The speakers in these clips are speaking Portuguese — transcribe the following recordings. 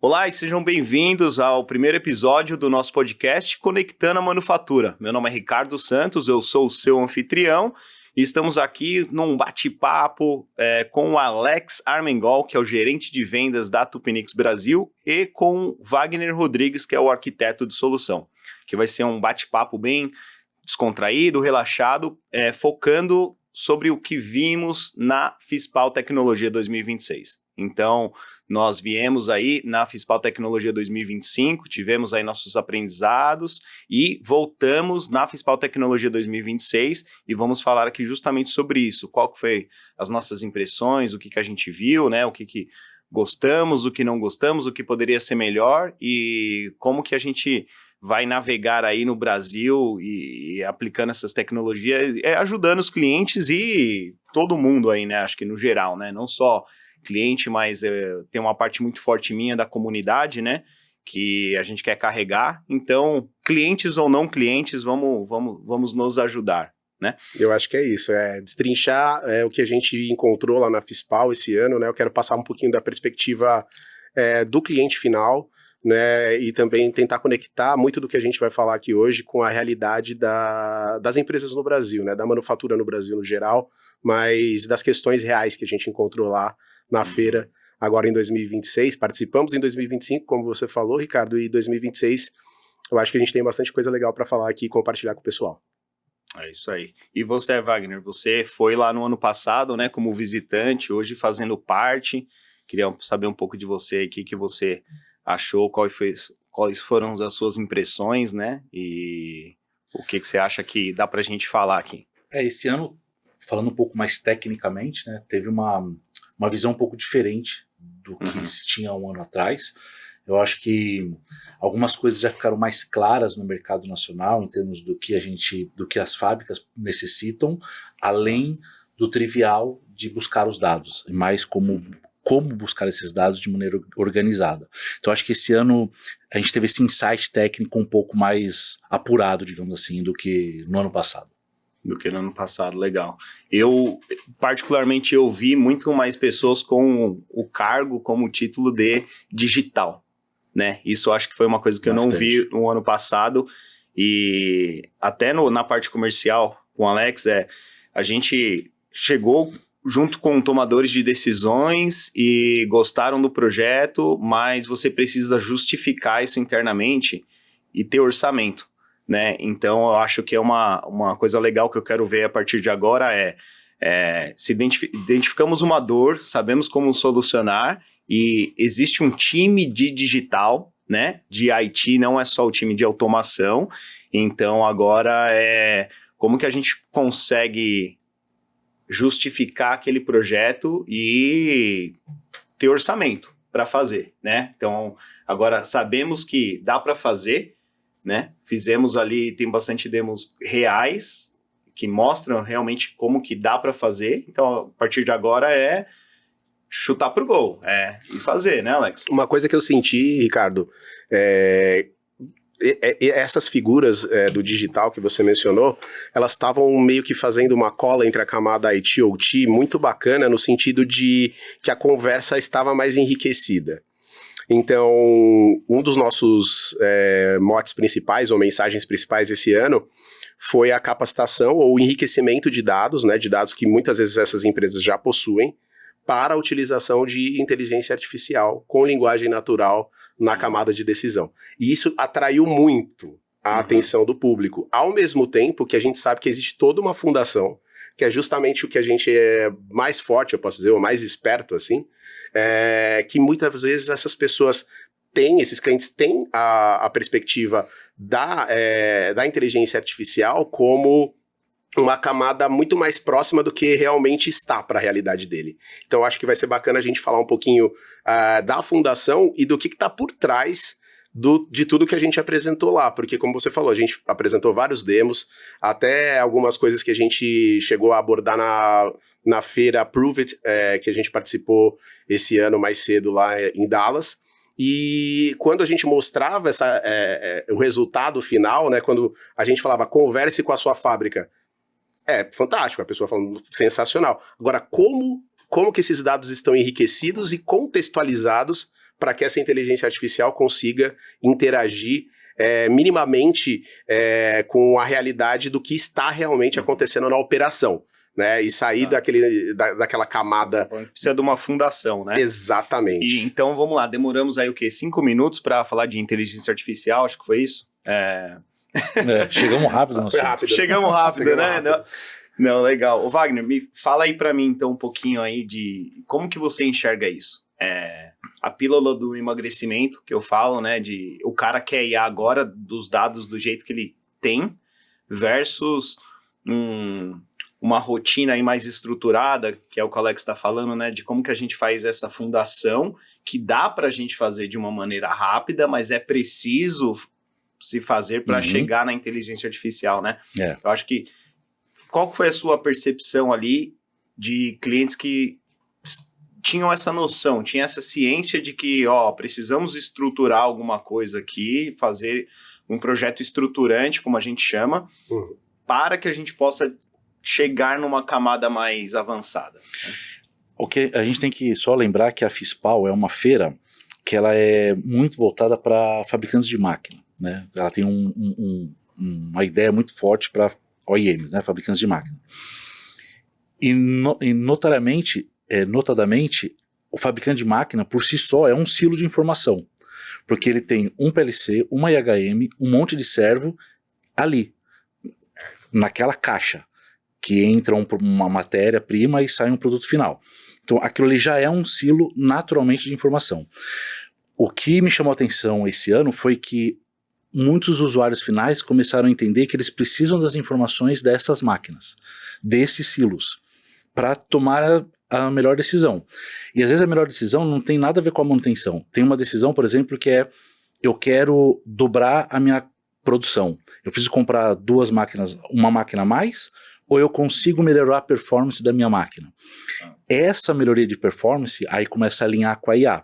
Olá e sejam bem-vindos ao primeiro episódio do nosso podcast Conectando a Manufatura. Meu nome é Ricardo Santos, eu sou o seu anfitrião e estamos aqui num bate-papo com o Alex Armengol, que é o gerente de vendas da Tupinix Brasil, e com Wagner Rodrigues, que é o arquiteto de solução, que vai ser um bate-papo bem descontraído, relaxado, focando sobre o que vimos na FISPAL Tecnologia 2026. Então, nós viemos aí na FISPAL Tecnologia 2025, tivemos aí nossos aprendizados e voltamos na FISPAL Tecnologia 2026 e vamos falar aqui justamente sobre isso. Qual que foi as nossas impressões, o que a gente viu, né? O que gostamos, o que não gostamos, o que poderia ser melhor e como que a gente vai navegar aí no Brasil e aplicando essas tecnologias, ajudando os clientes e todo mundo aí, né? Acho que no geral, né? Não só cliente, mas tem uma parte muito forte minha da comunidade, né, que a gente quer carregar. Então, clientes ou não clientes, vamos nos ajudar, né? Eu acho que é isso, destrinchar o que a gente encontrou lá na FISPAL esse ano, né? Eu quero passar um pouquinho da perspectiva do cliente final, né, e também tentar conectar muito do que a gente vai falar aqui hoje com a realidade das empresas no Brasil, né, da manufatura no Brasil no geral, mas das questões reais que a gente encontrou lá na feira, agora em 2026, participamos em 2025, como você falou, Ricardo, e 2026, eu acho que a gente tem bastante coisa legal para falar aqui e compartilhar com o pessoal. É isso aí. E você, Wagner, você foi lá no ano passado, né, como visitante, hoje fazendo parte, queria saber um pouco de você aí, o que você achou, quais foram as suas impressões, né, e o que você acha que dá pra gente falar aqui. Esse ano, falando um pouco mais tecnicamente, né, teve uma visão um pouco diferente do que se tinha um ano atrás. Eu acho que algumas coisas já ficaram mais claras no mercado nacional, em termos do que as fábricas necessitam, além do trivial de buscar os dados, e mais como buscar esses dados de maneira organizada. Então acho que esse ano a gente teve esse insight técnico um pouco mais apurado, digamos assim, do que no ano passado. Legal. Eu, particularmente, eu vi muito mais pessoas com o cargo como título de digital, né? Isso eu acho que foi uma coisa que Bastante. Eu não vi no ano passado, e até na parte comercial com o Alex, a gente chegou junto com tomadores de decisões e gostaram do projeto, mas você precisa justificar isso internamente e ter orçamento, né? Então eu acho que é uma coisa legal que eu quero ver a partir de agora se identificamos uma dor, sabemos como solucionar e existe um time de digital, né? De IT, não é só o time de automação. Então agora como que a gente consegue justificar aquele projeto e ter orçamento para fazer, né? Então agora sabemos que dá para fazer, né? Fizemos ali, tem bastante demos reais que mostram realmente como que dá para fazer. Então, a partir de agora chutar pro gol, e fazer, né, Alex? Uma coisa que eu senti, Ricardo, essas figuras do digital que você mencionou, elas estavam meio que fazendo uma cola entre a camada IT e OT muito bacana, no sentido de que a conversa estava mais enriquecida. Então, um dos nossos motes principais ou mensagens principais esse ano foi a capacitação ou o enriquecimento de dados, né, de dados que muitas vezes essas empresas já possuem, para a utilização de inteligência artificial com linguagem natural na camada de decisão. E isso atraiu muito a atenção do público, ao mesmo tempo que a gente sabe que existe toda uma fundação, que é justamente o que a gente é mais forte, eu posso dizer, ou mais esperto, assim, que muitas vezes esses clientes têm a perspectiva da inteligência artificial como uma camada muito mais próxima do que realmente está para a realidade dele. Então acho que vai ser bacana a gente falar um pouquinho da fundação e do que está por trás de tudo que a gente apresentou lá, porque como você falou, a gente apresentou vários demos, até algumas coisas que a gente chegou a abordar na feira Prove It, que a gente participou esse ano mais cedo lá em Dallas, e quando a gente mostrava o resultado final, né, quando a gente falava converse com a sua fábrica, fantástico, a pessoa falando sensacional. Agora, como que esses dados estão enriquecidos e contextualizados para que essa inteligência artificial consiga interagir minimamente com a realidade do que está realmente acontecendo na operação, né? E sair daquela camada... Precisa de uma fundação, né? Exatamente. E, então, vamos lá, demoramos aí o quê? 5 minutos para falar de inteligência artificial, acho que foi isso? Chegamos rápido, não sei. Chegamos rápido, né? Não, legal. Ô, Wagner, me fala aí para mim, então, um pouquinho aí de como que você enxerga isso. A pílula do emagrecimento, que eu falo, né, de o cara quer ir agora dos dados do jeito que ele tem, versus uma rotina aí mais estruturada, que é o que o Alex está falando, né, de como que a gente faz essa fundação, que dá para a gente fazer de uma maneira rápida, mas é preciso se fazer para chegar na inteligência artificial, né? Eu acho que, qual que foi a sua percepção ali de clientes que tinham essa noção, tinham essa ciência de que, precisamos estruturar alguma coisa aqui, fazer um projeto estruturante, como a gente chama, para que a gente possa chegar numa camada mais avançada. O que a gente tem que só lembrar que a FISPAL é uma feira que ela é muito voltada para fabricantes de máquina, né? Ela tem uma ideia muito forte para OEMs, né? Fabricantes de máquina. E notadamente, o fabricante de máquina, por si só, é um silo de informação. Porque ele tem um PLC, uma IHM, um monte de servo ali, naquela caixa, que entra uma matéria-prima e sai um produto final. Então, aquilo ali já é um silo naturalmente de informação. O que me chamou a atenção esse ano foi que muitos usuários finais começaram a entender que eles precisam das informações dessas máquinas, desses silos, para tomar a melhor decisão. E às vezes a melhor decisão não tem nada a ver com a manutenção. Tem uma decisão, por exemplo, que é: eu quero dobrar a minha produção. Eu preciso comprar 2 máquinas, uma máquina a mais, ou eu consigo melhorar a performance da minha máquina? Essa melhoria de performance aí começa a alinhar com a IA.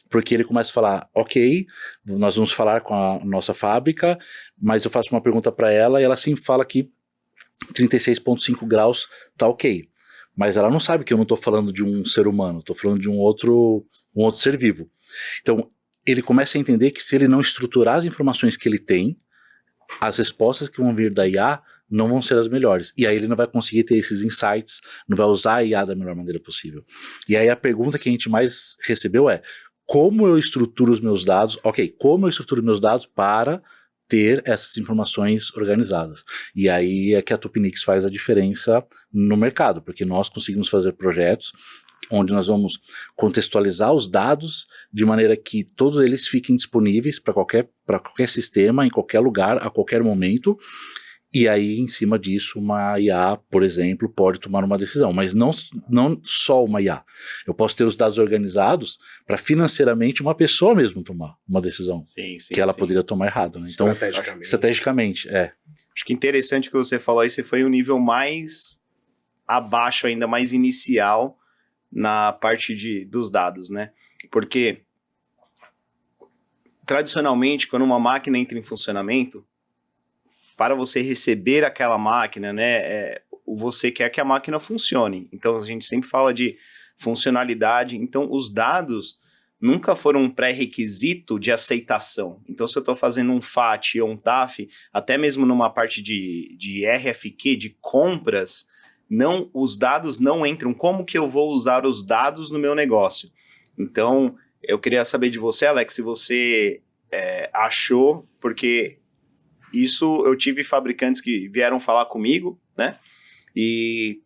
Porque ele começa a falar: ok, nós vamos falar com a nossa fábrica, mas eu faço uma pergunta para ela e ela sempre fala que 36,5 graus tá ok. Mas ela não sabe que eu não estou falando de um ser humano, estou falando de um outro ser vivo. Então, ele começa a entender que se ele não estruturar as informações que ele tem, as respostas que vão vir da IA não vão ser as melhores. E aí ele não vai conseguir ter esses insights, não vai usar a IA da melhor maneira possível. E aí a pergunta que a gente mais recebeu é: como eu estruturo os meus dados? Ok, como eu estruturo meus dados para ter essas informações organizadas? E aí é que a Tupinix faz a diferença no mercado, porque nós conseguimos fazer projetos onde nós vamos contextualizar os dados de maneira que todos eles fiquem disponíveis para qualquer sistema, em qualquer lugar, a qualquer momento. E aí, em cima disso, uma IA, por exemplo, pode tomar uma decisão. Mas não só uma IA. Eu posso ter os dados organizados para financeiramente uma pessoa mesmo tomar uma decisão. Sim, que ela poderia tomar errado, né? Então, estrategicamente, Acho que interessante o que você falou aí, você foi um nível mais abaixo ainda, mais inicial na parte dos dados, né? Porque, tradicionalmente, quando uma máquina entra em funcionamento, para você receber aquela máquina, né, você quer que a máquina funcione. Então, a gente sempre fala de funcionalidade. Então, os dados nunca foram um pré-requisito de aceitação. Então, se eu estou fazendo um FAT ou um TAF, até mesmo numa parte de RFQ, de compras, os dados não entram. Como que eu vou usar os dados no meu negócio? Então, eu queria saber de você, Alex, se você achou, porque... Isso, eu tive fabricantes que vieram falar comigo, né? E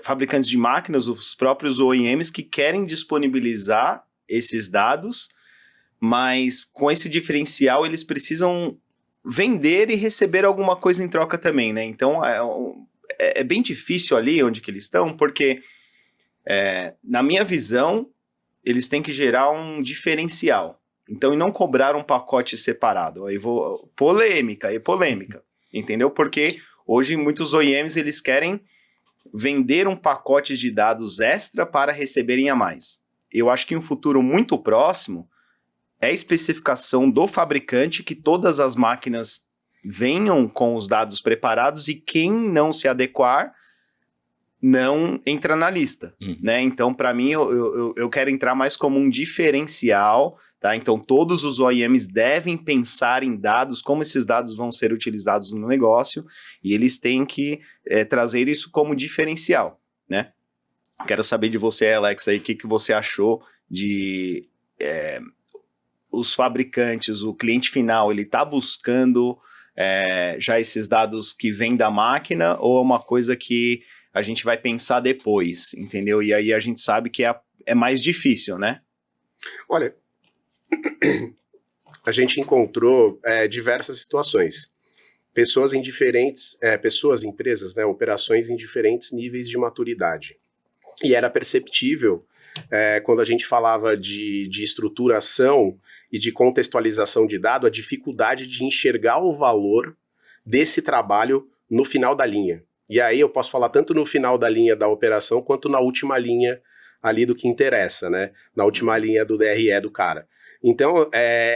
fabricantes de máquinas, os próprios OEMs, que querem disponibilizar esses dados, mas com esse diferencial eles precisam vender e receber alguma coisa em troca também, né? Então, é bem difícil ali onde que eles estão, porque, na minha visão, eles têm que gerar um diferencial. Então, e não cobrar um pacote separado. Aí polêmica, entendeu? Porque hoje muitos OEMs, eles querem vender um pacote de dados extra para receberem a mais. Eu acho que em um futuro muito próximo, é especificação do fabricante que todas as máquinas venham com os dados preparados e quem não se adequar não entra na lista, né? Então, para mim, eu quero entrar mais como um diferencial, tá? Então, todos os OEMs devem pensar em dados, como esses dados vão ser utilizados no negócio, e eles têm que trazer isso como diferencial, né? Quero saber de você, Alex, aí, o que você achou de os fabricantes, o cliente final, ele está buscando já esses dados que vêm da máquina, ou é uma coisa que a gente vai pensar depois, entendeu? E aí a gente sabe que é mais difícil, né? Olha, a gente encontrou diversas situações. Pessoas em diferentes, empresas, né, operações em diferentes níveis de maturidade. E era perceptível, quando a gente falava de estruturação e de contextualização de dado, a dificuldade de enxergar o valor desse trabalho no final da linha. E aí eu posso falar tanto no final da linha da operação, quanto na última linha ali do que interessa, né? Na última linha do DRE do cara. Então,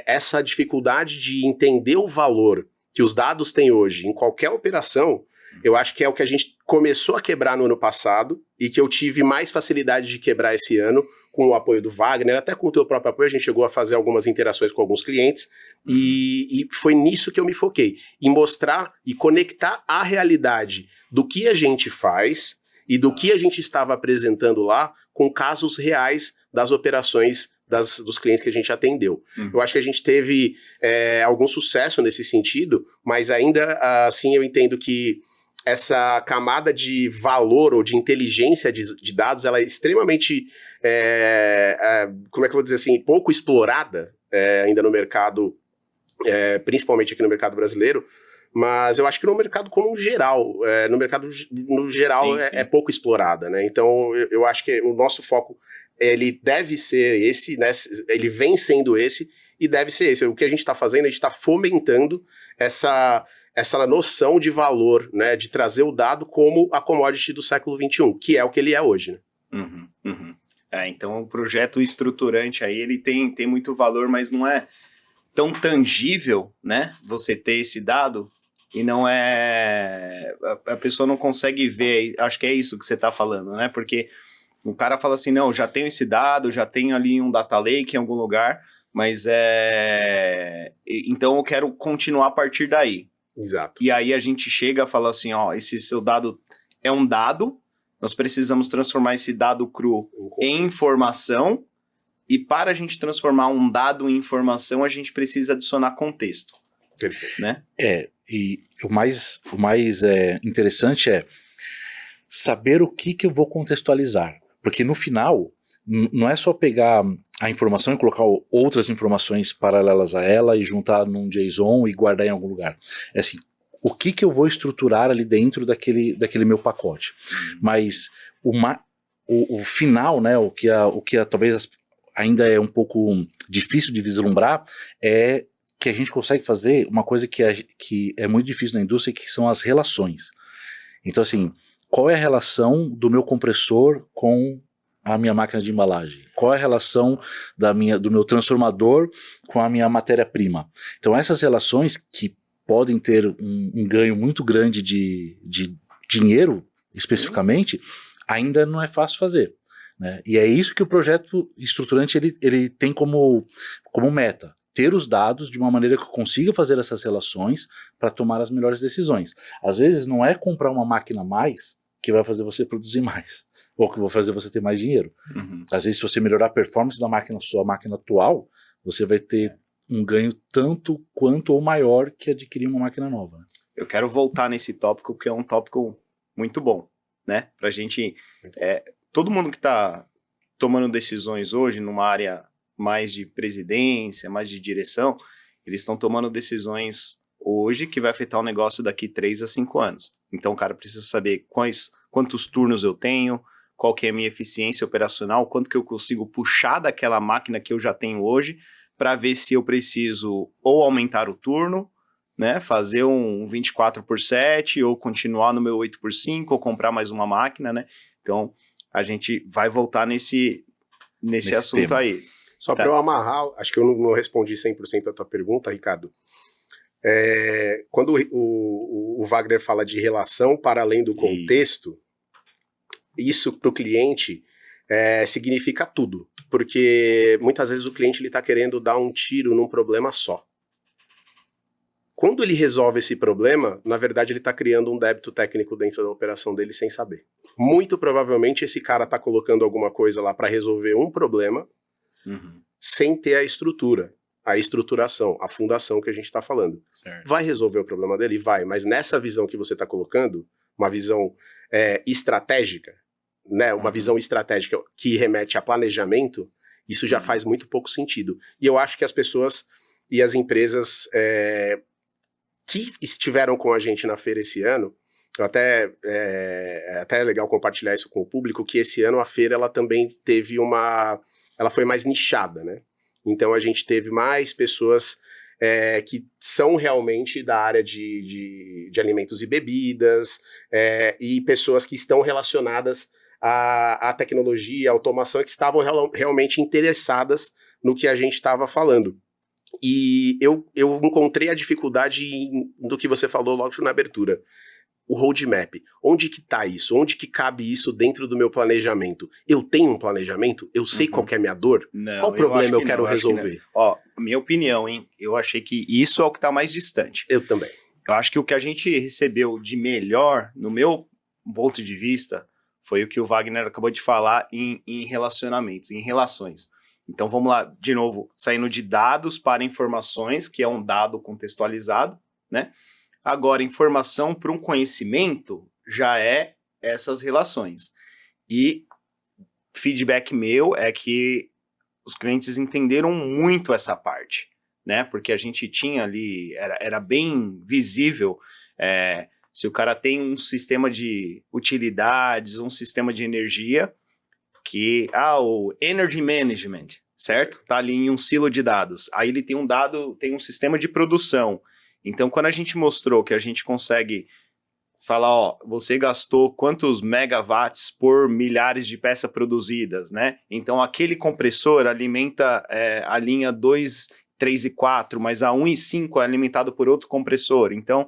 essa dificuldade de entender o valor que os dados têm hoje em qualquer operação, eu acho que é o que a gente começou a quebrar no ano passado e que eu tive mais facilidade de quebrar esse ano com o apoio do Wagner, até com o teu próprio apoio, a gente chegou a fazer algumas interações com alguns clientes e foi nisso que eu me foquei, em mostrar e conectar a realidade do que a gente faz e do que a gente estava apresentando lá com casos reais das operações dos clientes que a gente atendeu. Eu acho que a gente teve algum sucesso nesse sentido, mas ainda assim eu entendo que essa camada de valor ou de inteligência de dados, ela é extremamente, como é que eu vou dizer assim, pouco explorada ainda no mercado, principalmente aqui no mercado brasileiro, mas eu acho que no mercado como geral, no mercado no geral sim. É pouco explorada, né? Então eu acho que o nosso foco, ele deve ser esse, né? Ele vem sendo esse e deve ser esse. O que a gente está fazendo, a gente está fomentando essa noção de valor, né, de trazer o dado como a commodity do século XXI, que é o que ele é hoje. Né? Então o projeto estruturante aí, ele tem muito valor, mas não é tão tangível, né, você ter esse dado, e não a pessoa não consegue ver, acho que é isso que você está falando, né, porque o cara fala assim, não, já tenho esse dado, já tenho ali um data lake em algum lugar, mas então eu quero continuar a partir daí. Exato. E aí a gente chega a falar assim, ó, esse seu dado é um dado, nós precisamos transformar esse dado cru em informação, e para a gente transformar um dado em informação, a gente precisa adicionar contexto. Perfeito. Né? E o mais interessante é saber o que eu vou contextualizar, porque no final, não é só pegar a informação e colocar outras informações paralelas a ela e juntar num JSON e guardar em algum lugar. É assim, o que eu vou estruturar ali dentro daquele meu pacote. Mas o final, né, o que talvez ainda é um pouco difícil de vislumbrar, é que a gente consegue fazer uma coisa que é muito difícil na indústria, que são as relações. Então, assim, qual é a relação do meu compressor com a minha máquina de embalagem? Qual é a relação do meu transformador com a minha matéria-prima? Então essas relações que podem ter um ganho muito grande de dinheiro, especificamente, ainda não é fácil fazer. Né? E é isso que o projeto estruturante ele tem como meta. Ter os dados de uma maneira que eu consiga fazer essas relações para tomar as melhores decisões. Às vezes não é comprar uma máquina a mais que vai fazer você produzir mais, ou que vai fazer você ter mais dinheiro. Às vezes, se você melhorar a performance da sua máquina atual, você vai ter um ganho tanto quanto ou maior que adquirir uma máquina nova. Né? Eu quero voltar nesse tópico, porque é um tópico muito bom, né? Pra gente... todo mundo que está tomando decisões hoje numa área mais de presidência, mais de direção, eles estão tomando decisões hoje que vai afetar o negócio daqui 3 a 5 anos. Então o cara precisa saber quantos turnos eu tenho, qual que é a minha eficiência operacional, quanto que eu consigo puxar daquela máquina que eu já tenho hoje, para ver se eu preciso ou aumentar o turno, né, fazer um 24/7, ou continuar no meu 8/5, ou comprar mais uma máquina, né? Então a gente vai voltar nesse assunto tema aí. Só para eu amarrar, acho que eu não respondi 100% a tua pergunta, Ricardo. Quando o Wagner fala de relação para além do contexto, isso para o cliente significa tudo, porque muitas vezes o cliente está querendo dar um tiro num problema só. Quando ele resolve esse problema, na verdade ele está criando um débito técnico dentro da operação dele sem saber. Muito provavelmente esse cara está colocando alguma coisa lá para resolver um problema sem ter a estrutura, a estruturação, a fundação que a gente está falando. Certo. Vai resolver o problema dele? Vai, mas nessa visão que você está colocando, uma visão estratégica, né, uma visão estratégica que remete a planejamento, isso já faz muito pouco sentido. E eu acho que as pessoas e as empresas que estiveram com a gente na feira esse ano, até é legal compartilhar isso com o público, que esse ano a feira ela também teve ela foi mais nichada, né? Então a gente teve mais pessoas que são realmente da área de alimentos e bebidas, e pessoas que estão relacionadas à tecnologia, à automação, que estavam realmente interessadas no que a gente estava falando. E eu encontrei a dificuldade do que você falou logo na abertura. O roadmap. Onde que tá isso? Onde que cabe isso dentro do meu planejamento? Eu tenho um planejamento? Eu sei qual que é a minha dor? Não, qual problema eu quero resolver? Ó, minha opinião, hein? Eu achei que isso é o que tá mais distante. Eu também. Eu acho que o que a gente recebeu de melhor, no meu ponto de vista, foi o que o Wagner acabou de falar em relacionamentos, em relações. Então vamos lá, de novo, saindo de dados para informações, que é um dado contextualizado, né? Agora, informação para um conhecimento já é essas relações. E feedback meu é que os clientes entenderam muito essa parte, né? Porque a gente tinha ali, era bem visível, se o cara tem um sistema de utilidades, um sistema de energia, que, o Energy Management, certo? Tá ali em um silo de dados. Aí ele tem tem um sistema de produção. Então, quando a gente mostrou que a gente consegue falar, você gastou quantos megawatts por milhares de peças produzidas, né? Então, aquele compressor alimenta a linha 2, 3 e 4, mas a 1 e 5 é alimentado por outro compressor. Então,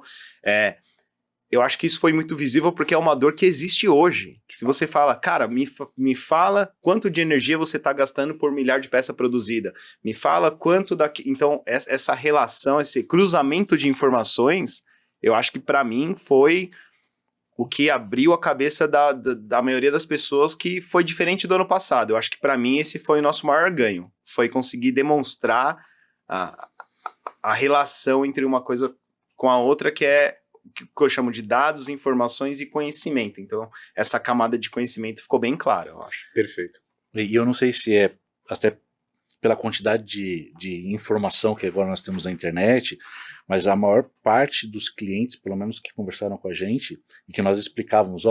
eu acho que isso foi muito visível porque é uma dor que existe hoje. Se você fala, cara, me fala quanto de energia você está gastando por milhar de peça produzida. Me fala quanto daqui. Então, essa relação, esse cruzamento de informações, eu acho que para mim foi o que abriu a cabeça da maioria das pessoas, que foi diferente do ano passado. Eu acho que para mim esse foi o nosso maior ganho. Foi conseguir demonstrar a relação entre uma coisa com a outra, que é que eu chamo de dados, informações e conhecimento. Então, essa camada de conhecimento ficou bem clara, eu acho. Perfeito. E eu não sei se é até pela quantidade de informação que agora nós temos na internet, mas a maior parte dos clientes, pelo menos que conversaram com a gente, e que nós explicávamos,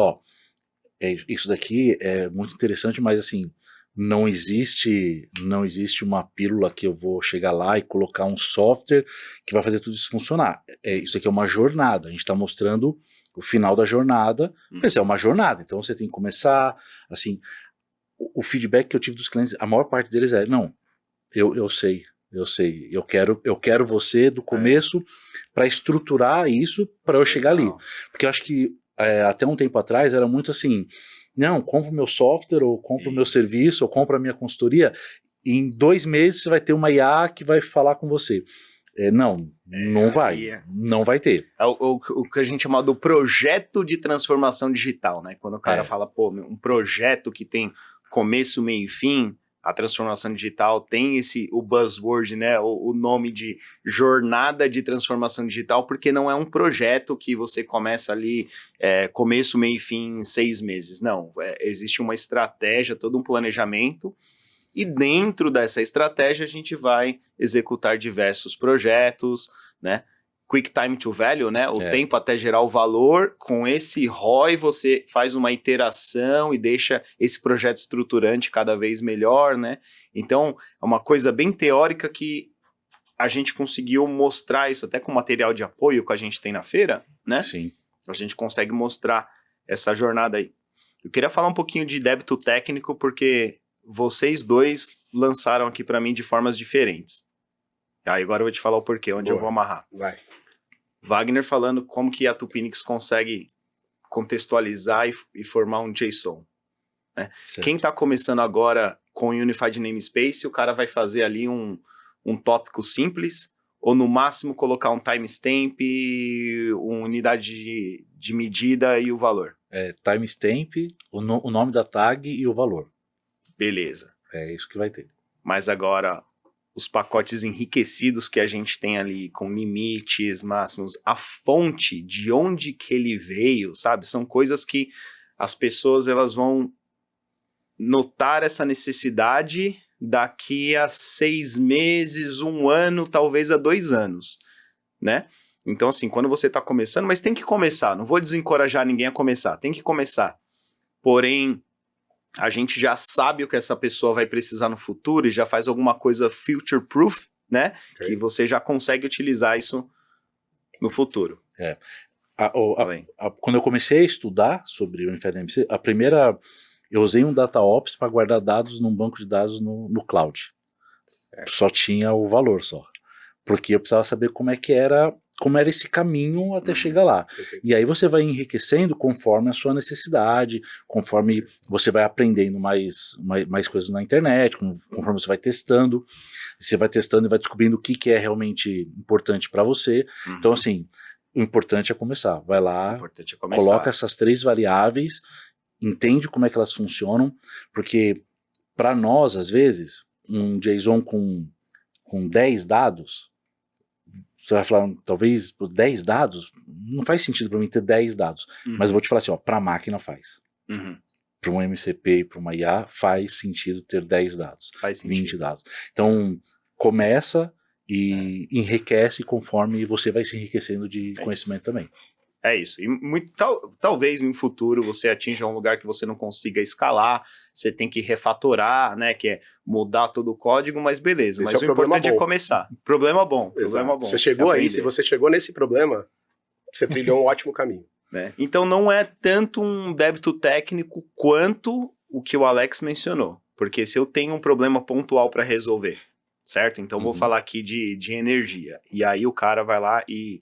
isso daqui é muito interessante, mas assim, não existe uma pílula que eu vou chegar lá e colocar um software que vai fazer tudo isso funcionar. Isso aqui é uma jornada, a gente está mostrando o final da jornada, mas é uma jornada, então você tem que começar, assim, o feedback que eu tive dos clientes, a maior parte deles não, eu sei, eu quero você do começo para estruturar isso para eu chegar ali, porque eu acho que até um tempo atrás era muito assim, não, compro meu software, ou compro meu serviço, ou compro a minha consultoria, e em 2 meses você vai ter uma IA que vai falar com você. Não vai ter. O que a gente chama do projeto de transformação digital, né? Quando o cara fala, um projeto que tem começo, meio e fim, a transformação digital tem o buzzword, né? O nome de jornada de transformação digital, porque não é um projeto que você começa ali, começo, meio e fim em 6 meses. Não, existe uma estratégia, todo um planejamento, e dentro dessa estratégia a gente vai executar diversos projetos, né? Quick time to value, né? O tempo até gerar o valor. Com esse ROI você faz uma iteração e deixa esse projeto estruturante cada vez melhor, né? Então, é uma coisa bem teórica que a gente conseguiu mostrar isso até com material de apoio que a gente tem na feira, né? Sim. A gente consegue mostrar essa jornada aí. Eu queria falar um pouquinho de débito técnico, porque vocês dois lançaram aqui para mim de formas diferentes. Aí agora eu vou te falar o porquê, onde eu vou amarrar. Vai. Wagner falando como que a Tupinix consegue contextualizar e formar um JSON, né? Quem está começando agora com Unified Namespace, o cara vai fazer ali um tópico simples, ou no máximo colocar um timestamp, uma unidade de medida e o valor. Timestamp, o nome da tag e o valor. Beleza. É isso que vai ter. Mas agora, os pacotes enriquecidos que a gente tem ali, com limites máximos, a fonte de onde que ele veio, sabe? São coisas que as pessoas elas vão notar essa necessidade daqui a 6 meses, 1 ano, talvez a 2 anos, né? Então, assim, quando você está começando, mas tem que começar, não vou desencorajar ninguém a começar, tem que começar. Porém, a gente já sabe o que essa pessoa vai precisar no futuro e já faz alguma coisa future-proof, né? Okay. Que você já consegue utilizar isso no futuro. Quando eu comecei a estudar sobre o Unified Namespace, eu usei um DataOps para guardar dados num banco de dados no cloud. Certo. Só tinha o valor só. Porque eu precisava saber como era esse caminho até chegar lá. Perfeito. E aí você vai enriquecendo conforme a sua necessidade, conforme você vai aprendendo mais coisas na internet, conforme você vai testando. Você vai testando e vai descobrindo o que é realmente importante para você. Então, assim, o importante é começar. Vai lá, coloca essas 3 variáveis, entende como é que elas funcionam, porque para nós, às vezes, um JSON com 10 dados, você vai falar, talvez por 10 dados, não faz sentido para mim ter 10 dados, mas eu vou te falar assim, para a máquina faz. Para um MCP e para uma IA faz sentido ter 10 dados, faz sentido. 20 dados. Então, começa e enriquece conforme você vai se enriquecendo de conhecimento também. É isso. E talvez no futuro você atinja um lugar que você não consiga escalar, você tem que refatorar, né? Que é mudar todo o código, mas beleza. Mas o importante é começar. Problema bom. Problema bom. Você chegou aí, se você chegou nesse problema, você trilhou um ótimo caminho. Né? Então não é tanto um débito técnico quanto o que o Alex mencionou. Porque se eu tenho um problema pontual para resolver, certo? Então vou falar aqui de energia. E aí o cara vai lá e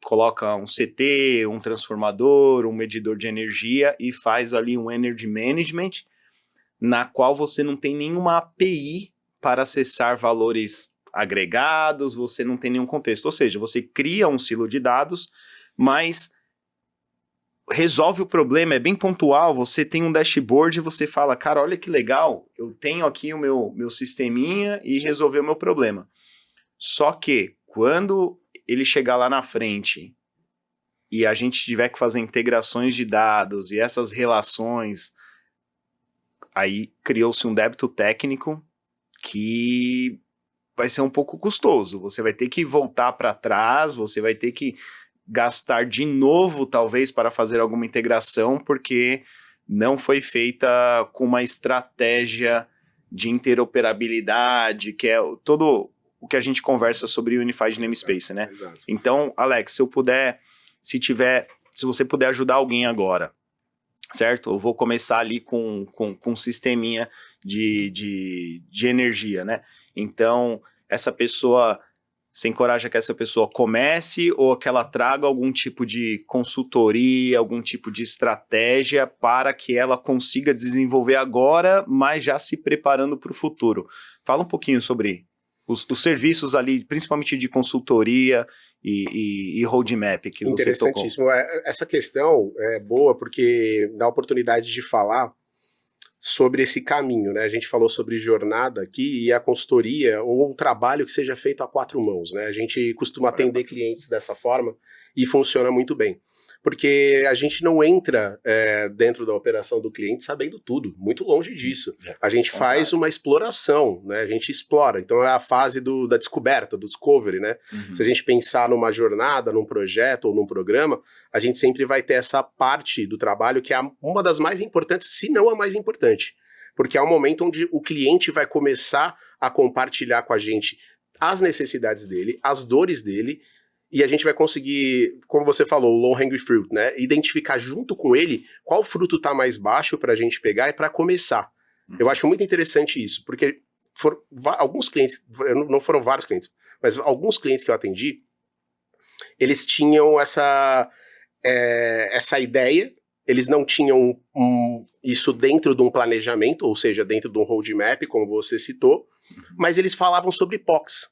coloca um CT, um transformador, um medidor de energia e faz ali um Energy Management, na qual você não tem nenhuma API para acessar valores agregados, você não tem nenhum contexto. Ou seja, você cria um silo de dados, mas resolve o problema, é bem pontual, você tem um dashboard e você fala, cara, olha que legal, eu tenho aqui o meu sisteminha e resolveu o meu problema. Só que, quando ele chegar lá na frente e a gente tiver que fazer integrações de dados e essas relações, aí criou-se um débito técnico que vai ser um pouco custoso. Você vai ter que voltar para trás, você vai ter que gastar de novo, talvez, para fazer alguma integração, porque não foi feita com uma estratégia de interoperabilidade, que é todo o que a gente conversa sobre Unified Namespace, né? Exato. Então, Alex, se você puder ajudar alguém agora, certo? Eu vou começar ali com um sisteminha de energia, né? Então, essa pessoa, você encoraja que essa pessoa comece ou que ela traga algum tipo de consultoria, algum tipo de estratégia para que ela consiga desenvolver agora, mas já se preparando para o futuro. Fala um pouquinho sobre os serviços ali, principalmente de consultoria e roadmap que você tocou. Interessantíssimo. Essa questão é boa porque dá a oportunidade de falar sobre esse caminho, né? A gente falou sobre jornada aqui e a consultoria ou um trabalho que seja feito a 4 mãos, né? A gente costuma atender clientes dessa forma e funciona muito bem. Porque a gente não entra dentro da operação do cliente sabendo tudo, muito longe disso. A gente faz uma exploração, né? A gente explora. Então é a fase da descoberta, do discovery, né? Se a gente pensar numa jornada, num projeto ou num programa, a gente sempre vai ter essa parte do trabalho que é uma das mais importantes, se não a mais importante. Porque é o momento onde o cliente vai começar a compartilhar com a gente as necessidades dele, as dores dele, e a gente vai conseguir, como você falou, o low hanging fruit, né? Identificar junto com ele qual fruto está mais baixo para a gente pegar e para começar. Eu acho muito interessante isso, porque alguns clientes, não foram vários clientes, mas alguns clientes que eu atendi, eles tinham essa ideia eles não tinham isso dentro de um planejamento, ou seja, dentro de um roadmap, como você citou, mas eles falavam sobre POCs.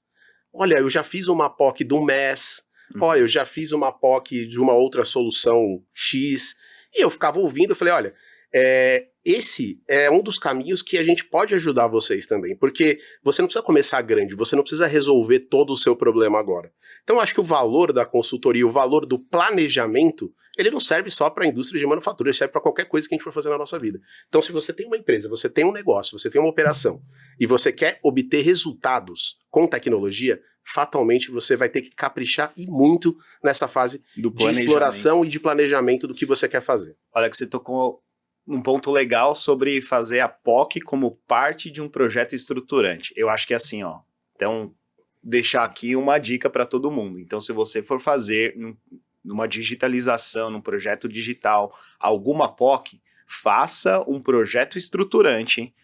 Olha, eu já fiz uma POC do MES, olha, eu já fiz uma POC de uma outra solução X, e eu ficava ouvindo, eu falei, olha, esse é um dos caminhos que a gente pode ajudar vocês também, porque você não precisa começar grande, você não precisa resolver todo o seu problema agora. Então, eu acho que o valor da consultoria, o valor do planejamento, ele não serve só para a indústria de manufatura, ele serve para qualquer coisa que a gente for fazer na nossa vida. Então, se você tem uma empresa, você tem um negócio, você tem uma operação, e você quer obter resultados com tecnologia, fatalmente você vai ter que caprichar e muito nessa fase de exploração e de planejamento do que você quer fazer. Olha que você tocou um ponto legal sobre fazer a POC como parte de um projeto estruturante. Eu acho que é assim, ó. Então, deixar aqui uma dica para todo mundo. Então, se você for fazer numa digitalização, num projeto digital, alguma POC, faça um projeto estruturante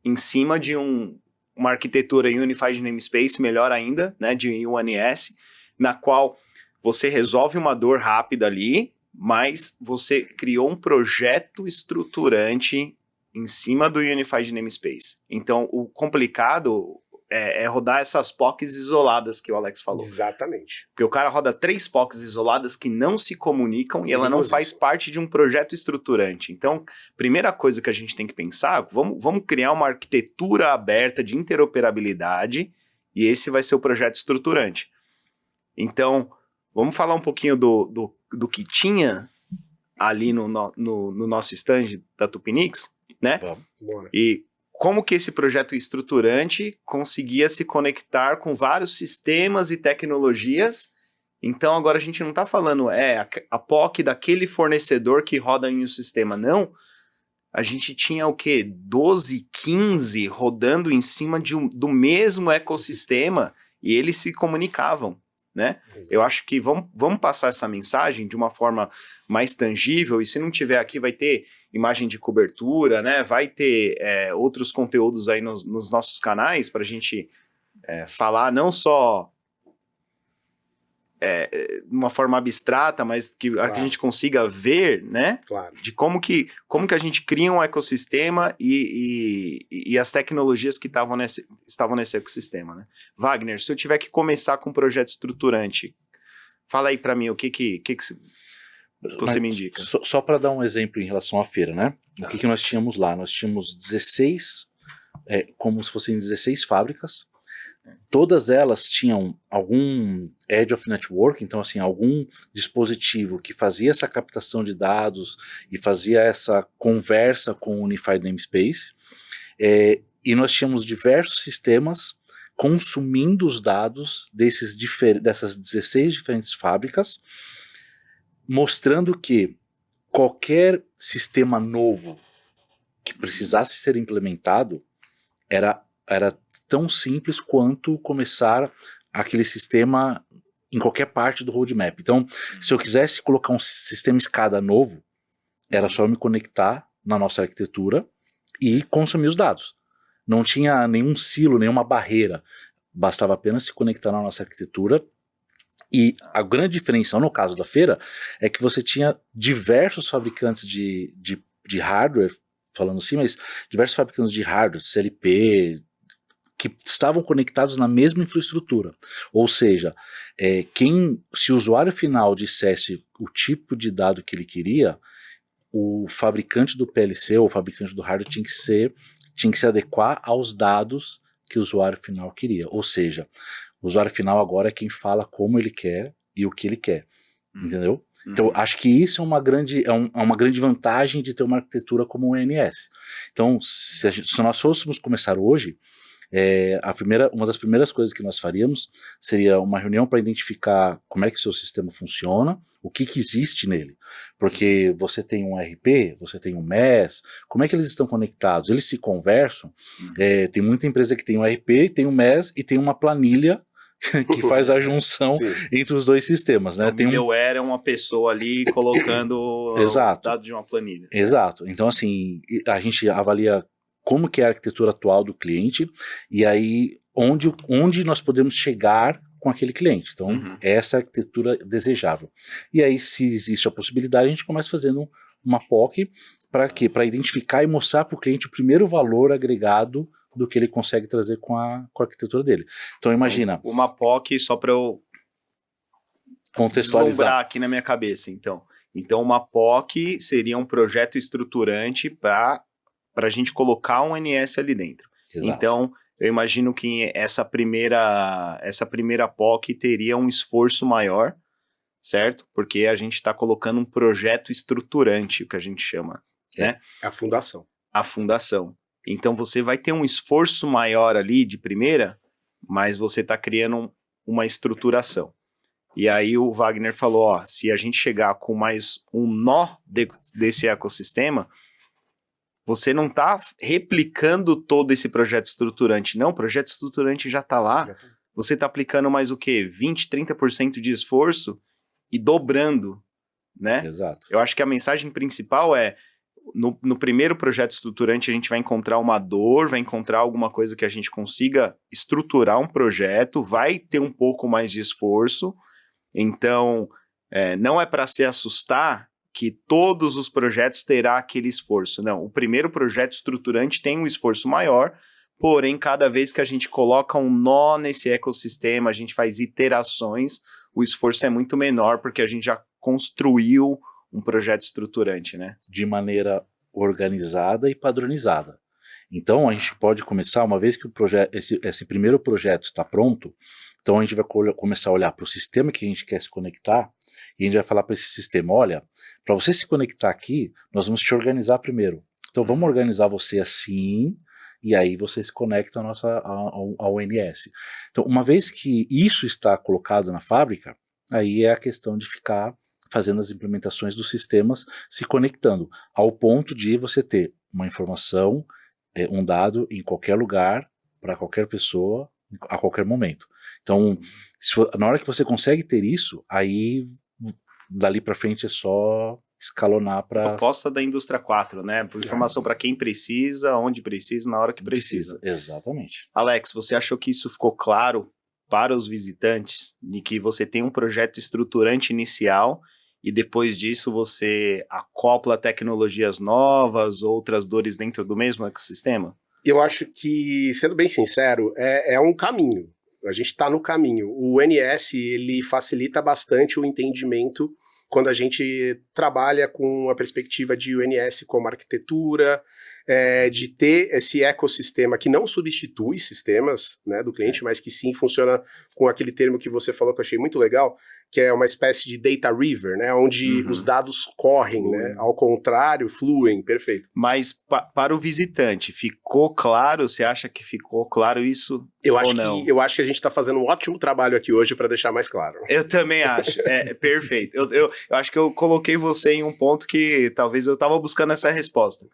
em cima de uma arquitetura Unified Namespace, melhor ainda, né, de UNS, na qual você resolve uma dor rápida ali, mas você criou um projeto estruturante em cima do Unified Namespace. Então, o complicado é rodar essas POCs isoladas que o Alex falou. Exatamente. Porque o cara roda 3 POCs isoladas que não se comunicam e ela não faz parte de um projeto estruturante. Então, primeira coisa que a gente tem que pensar, vamos criar uma arquitetura aberta de interoperabilidade e esse vai ser o projeto estruturante. Então, vamos falar um pouquinho do que tinha ali no nosso stand da Tupinix, né? Bora. E como que esse projeto estruturante conseguia se conectar com vários sistemas e tecnologias. Então, agora a gente não está falando a POC daquele fornecedor que roda em um sistema, não. A gente tinha o quê? 12, 15 rodando em cima do mesmo ecossistema e eles se comunicavam, né? Eu acho que vamos passar essa mensagem de uma forma mais tangível, e se não tiver aqui vai ter imagem de cobertura, né? Vai ter outros conteúdos aí nos nossos canais para a gente falar não só de uma forma abstrata, mas que a gente consiga ver, né? Claro. De como que a gente cria um ecossistema e as tecnologias que estavam nesse ecossistema, né? Wagner, se eu tiver que começar com um projeto estruturante, fala aí para mim o que você me indica. Só para dar um exemplo em relação à feira, né? O que nós tínhamos lá? Nós tínhamos 16, como se fossem 16 fábricas. Todas elas tinham algum Edge of Network, então assim, algum dispositivo que fazia essa captação de dados e fazia essa conversa com o Unified Namespace, e nós tínhamos diversos sistemas consumindo os dados dessas 16 diferentes fábricas, mostrando que qualquer sistema novo que precisasse ser implementado era tão simples quanto começar aquele sistema em qualquer parte do roadmap. Então, se eu quisesse colocar um sistema escada novo, era só eu me conectar na nossa arquitetura e consumir os dados. Não tinha nenhum silo, nenhuma barreira. Bastava apenas se conectar na nossa arquitetura. E a grande diferença no caso da feira é que você tinha diversos fabricantes de hardware, falando assim, mas diversos fabricantes de hardware, CLP, que estavam conectados na mesma infraestrutura. Ou seja, se o usuário final dissesse o tipo de dado que ele queria, o fabricante do PLC ou o fabricante do hardware tinha que se adequar aos dados que o usuário final queria. Ou seja, o usuário final agora é quem fala como ele quer e o que ele quer. Entendeu? Então, acho que isso é uma grande vantagem de ter uma arquitetura como o ENS. Então, se nós fôssemos começar hoje, uma das primeiras coisas que nós faríamos seria uma reunião para identificar como é que o seu sistema funciona, o que existe nele. Porque você tem um RP, você tem um MES, como é que eles estão conectados? Eles se conversam? Tem muita empresa que tem um RP, tem um MES e tem uma planilha que faz a junção entre os dois sistemas, né? Então, middleware é uma pessoa ali colocando o dado de uma planilha. Certo? Exato. Então, assim, a gente avalia como que é a arquitetura atual do cliente e aí onde nós podemos chegar com aquele cliente. Então, essa é a arquitetura desejável. E aí, se existe a possibilidade, a gente começa fazendo uma POC para quê? Para identificar e mostrar para o cliente o primeiro valor agregado do que ele consegue trazer com a arquitetura dele. Então imagina... Uma POC, só para eu contextualizar deslumbrar aqui na minha cabeça, então. Então uma POC seria um projeto estruturante para a gente colocar um NS ali dentro. Exato. Então, eu imagino que essa primeira POC teria um esforço maior, certo? Porque a gente está colocando um projeto estruturante, o que a gente chama, né? A fundação. A fundação. Então, você vai ter um esforço maior ali de primeira, mas você está criando uma estruturação. E aí o Wagner falou, ó, se a gente chegar com mais um nó desse ecossistema, você não está replicando todo esse projeto estruturante. Não, o projeto estruturante já está lá. Você está aplicando mais o quê? 20%, 30% de esforço e dobrando, né? Exato. Eu acho que a mensagem principal é, no primeiro projeto estruturante a gente vai encontrar uma dor, vai encontrar alguma coisa que a gente consiga estruturar um projeto, vai ter um pouco mais de esforço. Então, não é para se assustar que todos os projetos terá aquele esforço. Não, o primeiro projeto estruturante tem um esforço maior, porém, cada vez que a gente coloca um nó nesse ecossistema, a gente faz iterações, o esforço é muito menor, porque a gente já construiu um projeto estruturante, né? De maneira organizada e padronizada. Então, a gente pode começar, uma vez que o projeto, esse primeiro projeto está pronto, então a gente vai começar a olhar para o sistema que a gente quer se conectar, e a gente vai falar para esse sistema, olha, para você se conectar aqui, nós vamos te organizar primeiro. Então vamos organizar você assim, e aí você se conecta ao NS. Então, uma vez que isso está colocado na fábrica, aí é a questão de ficar fazendo as implementações dos sistemas, se conectando, ao ponto de você ter uma informação, um dado em qualquer lugar, para qualquer pessoa, a qualquer momento. Então, na hora que você consegue ter isso, aí dali para frente é só escalonar para... Proposta da indústria 4, né? Informação para quem precisa, onde precisa, na hora que precisa. Exatamente. Alex, você achou que isso ficou claro para os visitantes, de que você tem um projeto estruturante inicial e depois disso você acopla tecnologias novas, outras dores dentro do mesmo ecossistema? Eu acho que, sendo bem sincero, é um caminho. A gente está no caminho. O NS, ele facilita bastante o entendimento quando a gente trabalha com a perspectiva de UNS como arquitetura, de ter esse ecossistema que não substitui sistemas, né, do cliente, mas que sim funciona com aquele termo que você falou que eu achei muito legal, que é uma espécie de data river, né, onde os dados correm, né, ao contrário, fluem, perfeito. Mas para o visitante, ficou claro? Você acha que ficou claro isso ou não? Eu acho que a gente está fazendo um ótimo trabalho aqui hoje para deixar mais claro. Eu também acho, perfeito. Eu acho que eu coloquei você em um ponto que talvez eu estava buscando essa resposta.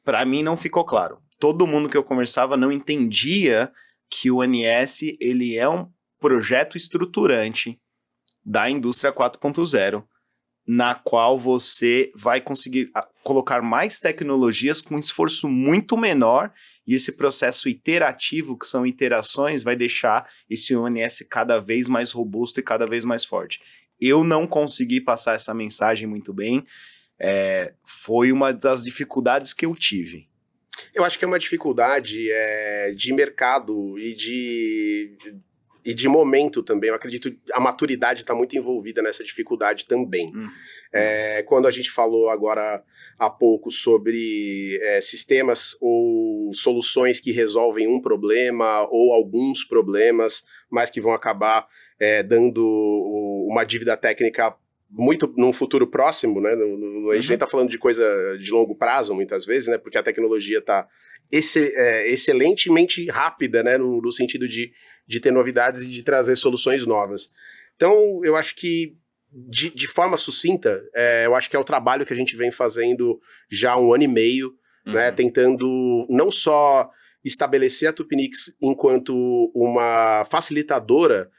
Para mim não ficou claro. Todo mundo que eu conversava não entendia que o NS ele é um projeto estruturante da indústria 4.0, na qual você vai conseguir colocar mais tecnologias com um esforço muito menor, e esse processo iterativo, que são iterações, vai deixar esse ONS cada vez mais robusto e cada vez mais forte. Eu não consegui passar essa mensagem muito bem, foi uma das dificuldades que eu tive. Eu acho que é uma dificuldade de mercado e de momento também. Eu acredito que a maturidade está muito envolvida nessa dificuldade também. Quando a gente falou agora há pouco sobre sistemas ou soluções que resolvem um problema ou alguns problemas, mas que vão acabar dando uma dívida técnica muito num futuro próximo, né? A gente nem está falando de coisa de longo prazo, muitas vezes, né? Porque a tecnologia está excelentemente rápida, né? No sentido de ter novidades e de trazer soluções novas. Então, eu acho que, de forma sucinta, eu acho que é o trabalho que a gente vem fazendo já há 1 ano e meio, né? Tentando não só estabelecer a Tupinix enquanto uma facilitadora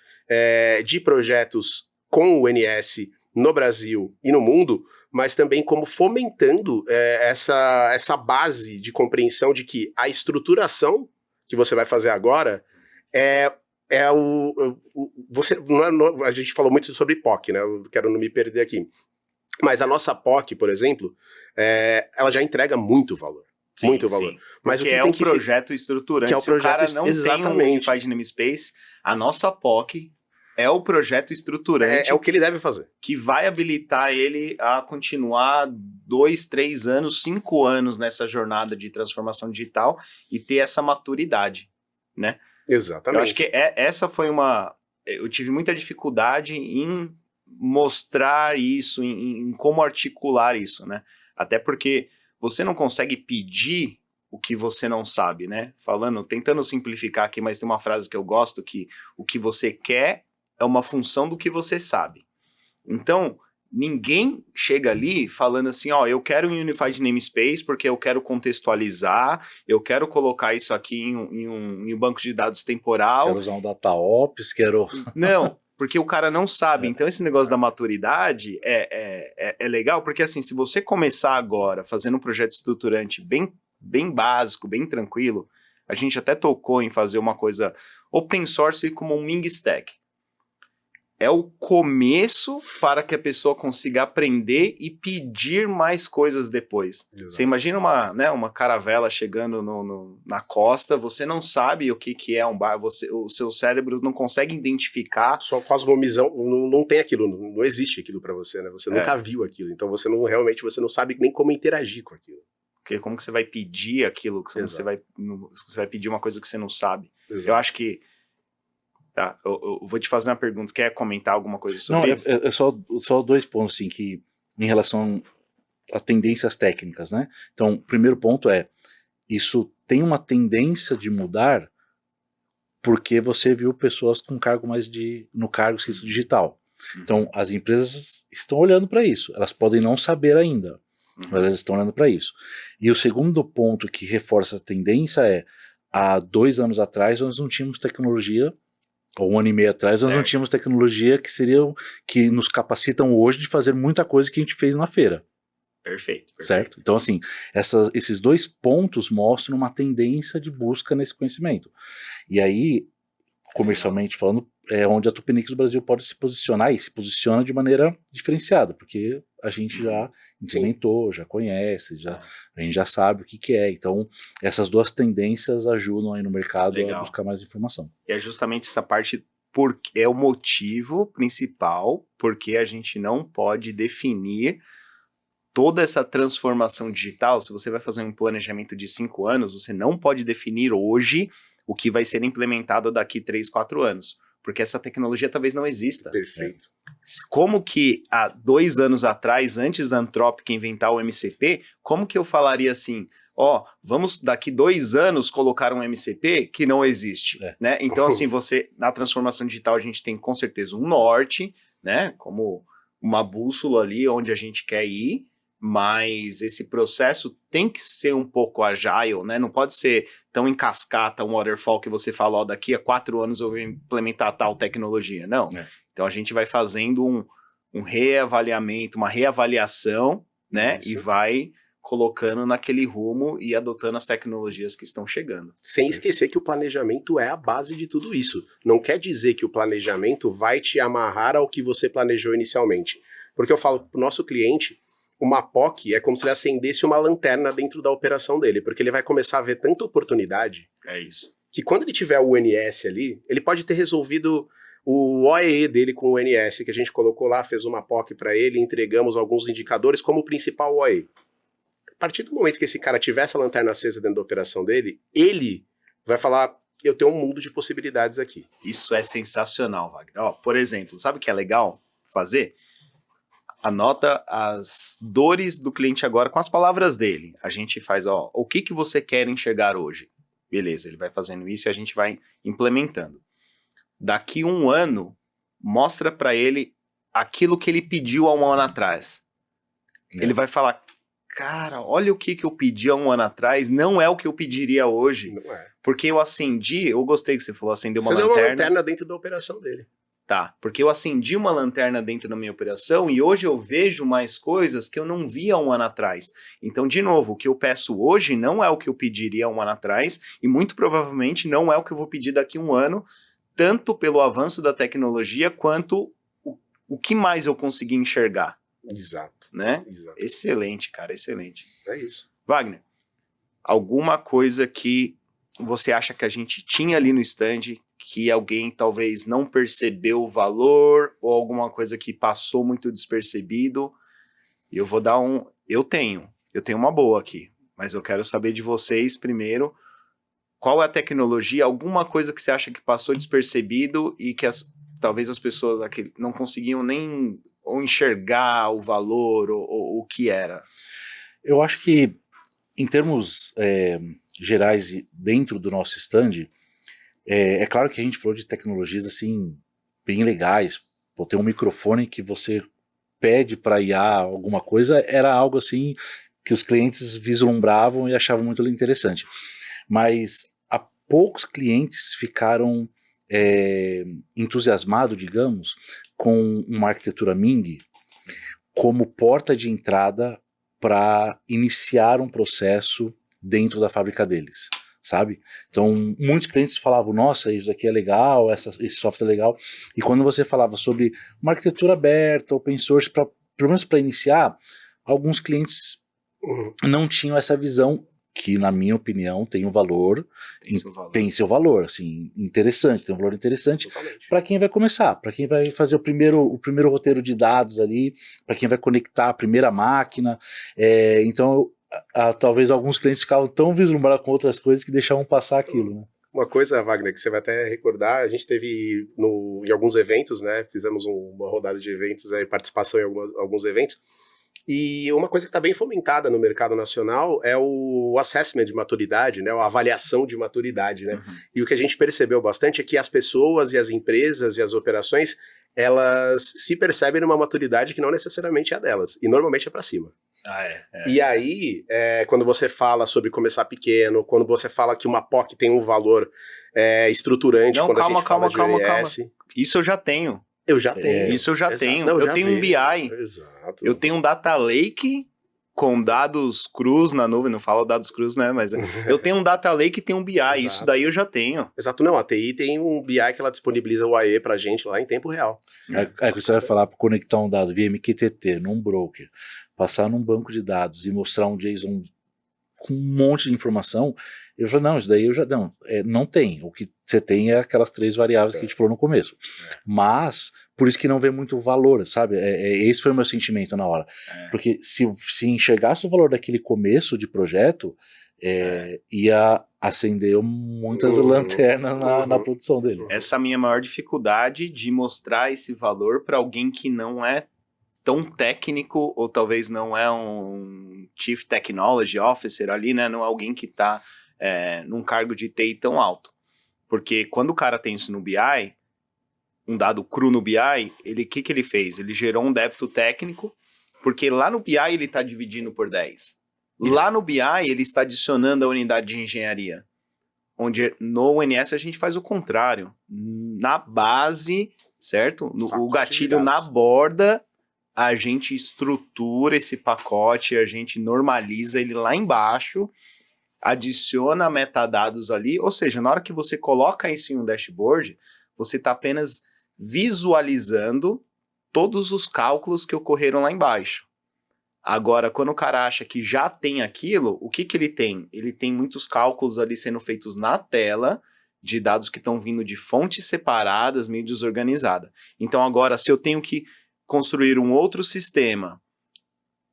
de projetos com o NS no Brasil e no mundo, mas também como fomentando essa base de compreensão de que a estruturação que você vai fazer agora a gente falou muito sobre POC, né? Eu quero não me perder aqui. Mas a nossa POC, por exemplo, ela já entrega muito valor. Sim, muito valor. Sim. Mas porque o que é tem um projeto estruturante. que é o Se o cara projeto não exatamente. tem um Unified Namespace, a nossa POC é o projeto estruturante É o que ele deve fazer. que vai habilitar ele a continuar 2, 3 anos, 5 anos nessa jornada de transformação digital e ter essa maturidade, né? Exatamente. Eu acho que essa foi uma... Eu tive muita dificuldade em mostrar isso, em como articular isso, né? Até porque você não consegue pedir o que você não sabe, né? Tentando simplificar aqui, mas tem uma frase que eu gosto, que o que você quer é uma função do que você sabe. Então, ninguém chega ali falando assim, ó, eu quero um Unified Namespace porque eu quero contextualizar, eu quero colocar isso aqui em um banco de dados temporal. Quero usar um DataOps, quero... Não, porque o cara não sabe. Então, esse negócio da maturidade é legal, porque assim, se você começar agora fazendo um projeto estruturante bem básico, bem tranquilo, a gente até tocou em fazer uma coisa open source como um Ming Stack. É o começo para que a pessoa consiga aprender e pedir mais coisas depois. Exato. Você imagina uma caravela chegando na costa, você não sabe o que é um bar, o seu cérebro não consegue identificar. Sua cosmovisão não tem aquilo, não existe aquilo para você, né? Você nunca viu aquilo, então você não sabe nem como interagir com aquilo. Porque como que você vai pedir aquilo, que você vai pedir uma coisa que você não sabe. Exato. Eu acho que tá, eu vou te fazer uma pergunta. Quer comentar alguma coisa sobre isso? É só 2 pontos, assim, que em relação a tendências técnicas, né? Então, o primeiro ponto isso tem uma tendência de mudar porque você viu pessoas com cargo no cargo escrito digital. Então, as empresas estão olhando para isso. Elas podem não saber ainda, mas elas estão olhando para isso. E o segundo ponto que reforça a tendência há 2 anos atrás nós não tínhamos tecnologia, ou 1 ano e meio atrás, nós não tínhamos tecnologia que nos capacitam hoje de fazer muita coisa que a gente fez na feira. Perfeito. Certo? Então, assim, esses 2 pontos mostram uma tendência de busca nesse conhecimento. E aí, comercialmente falando, é onde a Tupiniquim do Brasil pode se posicionar, e se posiciona de maneira diferenciada, porque a gente já implementou, já conhece, a gente já sabe o que é. Então, essas 2 tendências ajudam aí no mercado a buscar mais informação. E é justamente essa parte, porque é o motivo principal porque a gente não pode definir toda essa transformação digital. Se você vai fazer um planejamento de 5 anos, você não pode definir hoje o que vai ser implementado daqui 3, 4 anos. Porque essa tecnologia talvez não exista. Perfeito. Como que há 2 anos atrás, antes da Anthropic inventar o MCP, como que eu falaria assim, vamos daqui 2 anos colocar um MCP que não existe, né? Então, assim, na transformação digital a gente tem com certeza um norte, né? Como uma bússola ali onde a gente quer ir, mas esse processo tem que ser um pouco agile, né? Não pode ser tão em cascata, um waterfall que você fala, daqui a 4 anos eu vou implementar tal tecnologia. Não. Então a gente vai fazendo um reavaliamento, uma reavaliação, né? Isso. E vai colocando naquele rumo e adotando as tecnologias que estão chegando. Sem esquecer que o planejamento é a base de tudo isso. Não quer dizer que o planejamento vai te amarrar ao que você planejou inicialmente. Porque eu falo para o nosso cliente, uma POC é como se ele acendesse uma lanterna dentro da operação dele, porque ele vai começar a ver tanta oportunidade. É isso. Que quando ele tiver o NS ali, ele pode ter resolvido o OEE dele com o NS, que a gente colocou lá, fez uma POC para ele, entregamos alguns indicadores como principal OEE. A partir do momento que esse cara tiver essa lanterna acesa dentro da operação dele, ele vai falar, eu tenho um mundo de possibilidades aqui. Isso é sensacional, Wagner. Por exemplo, sabe o que é legal fazer? Anota as dores do cliente agora com as palavras dele. A gente faz, o que você quer enxergar hoje? Beleza, ele vai fazendo isso e a gente vai implementando. Daqui 1 ano, mostra para ele aquilo que ele pediu há 1 ano atrás. Ele vai falar, cara, olha o que eu pedi há 1 ano atrás, não é o que eu pediria hoje. Não é. Porque eu gostei que você falou, acender uma lanterna. Você deu uma lanterna dentro da operação dele. Tá, porque eu acendi uma lanterna dentro da minha operação e hoje eu vejo mais coisas que eu não via 1 ano atrás. Então, de novo, o que eu peço hoje não é o que eu pediria 1 ano atrás e muito provavelmente não é o que eu vou pedir daqui 1 ano, tanto pelo avanço da tecnologia quanto o que mais eu consegui enxergar. Exato. Né? Exato. Excelente, cara, excelente. É isso. Wagner, alguma coisa que você acha que a gente tinha ali no stand que alguém talvez não percebeu o valor ou alguma coisa que passou muito despercebido? E eu vou dar um... Eu tenho uma boa aqui, mas eu quero saber de vocês primeiro. Qual é a tecnologia, alguma coisa que você acha que passou despercebido e que talvez as pessoas aqui não conseguiam nem ou enxergar o valor ou o que era? Eu acho que, em termos gerais, dentro do nosso stand, é claro que a gente falou de tecnologias assim bem legais. Pô, ter um microfone que você pede para IA alguma coisa era algo assim que os clientes vislumbravam e achavam muito interessante. Mas poucos clientes ficaram entusiasmados, digamos, com uma arquitetura Ming como porta de entrada para iniciar um processo dentro da fábrica deles, sabe? Então, muitos clientes falavam, nossa, isso aqui é legal, esse software é legal, e quando você falava sobre uma arquitetura aberta, open source, pelo menos para iniciar, alguns clientes não tinham essa visão que, na minha opinião, tem um valor, tem seu valor, assim, interessante, tem um valor interessante para quem vai começar, para quem vai fazer o primeiro roteiro de dados ali, para quem vai conectar a primeira máquina. Então, talvez alguns clientes ficavam tão vislumbrados com outras coisas que deixavam passar aquilo, né? Uma coisa, Wagner, que você vai até recordar, a gente teve em alguns eventos, né? Fizemos uma rodada de eventos, participação em alguns eventos. E uma coisa que está bem fomentada no mercado nacional é o assessment de maturidade, né, a avaliação de maturidade, né? Uhum. E o que a gente percebeu bastante é que as pessoas e as empresas e as operações, elas se percebem numa maturidade que não necessariamente é a delas, e normalmente é para cima. E aí, quando você fala sobre começar pequeno, quando você fala que uma POC tem um valor estruturante, não, quando calma, a gente fala de ONS... Calma. Isso eu já tenho. Eu já tenho. Isso eu já tenho. Não, eu tenho um BI. Exato. Eu tenho um data lake com dados crus na nuvem. Não falo dados crus, né? Mas eu tenho um data lake e tenho um BI. Exato. Isso daí eu já tenho. Exato. Não, a TI tem um BI que ela disponibiliza o AE pra gente lá em tempo real. Aí você vai falar para conectar um dado via MQTT num broker, passar num banco de dados e mostrar um JSON com um monte de informação. Eu falei, não, isso daí eu já... Não tem. O que você tem é aquelas 3 variáveis que a gente falou no começo. Mas, por isso que não vê muito valor, sabe? Esse foi o meu sentimento na hora. Porque se enxergasse o valor daquele começo de projeto, ia acender muitas lanternas na produção dele. Essa é a minha maior dificuldade de mostrar esse valor para alguém que não é tão técnico, ou talvez não é um Chief Technology Officer ali, né? Não é alguém que está num cargo de TI tão alto. Porque quando o cara tem isso no BI, um dado cru no BI, o que ele fez? Ele gerou um débito técnico, porque lá no BI ele está dividindo por 10. Lá no BI ele está adicionando a unidade de engenharia. Onde no ONS a gente faz o contrário. Na base, certo? O gatilho na borda, a gente estrutura esse pacote, a gente normaliza ele lá embaixo, adiciona metadados ali, ou seja, na hora que você coloca isso em um dashboard, você está apenas visualizando todos os cálculos que ocorreram lá embaixo. Agora, quando o cara acha que já tem aquilo, o que ele tem? Ele tem muitos cálculos ali sendo feitos na tela, de dados que estão vindo de fontes separadas, meio desorganizada. Então agora, se eu tenho que construir um outro sistema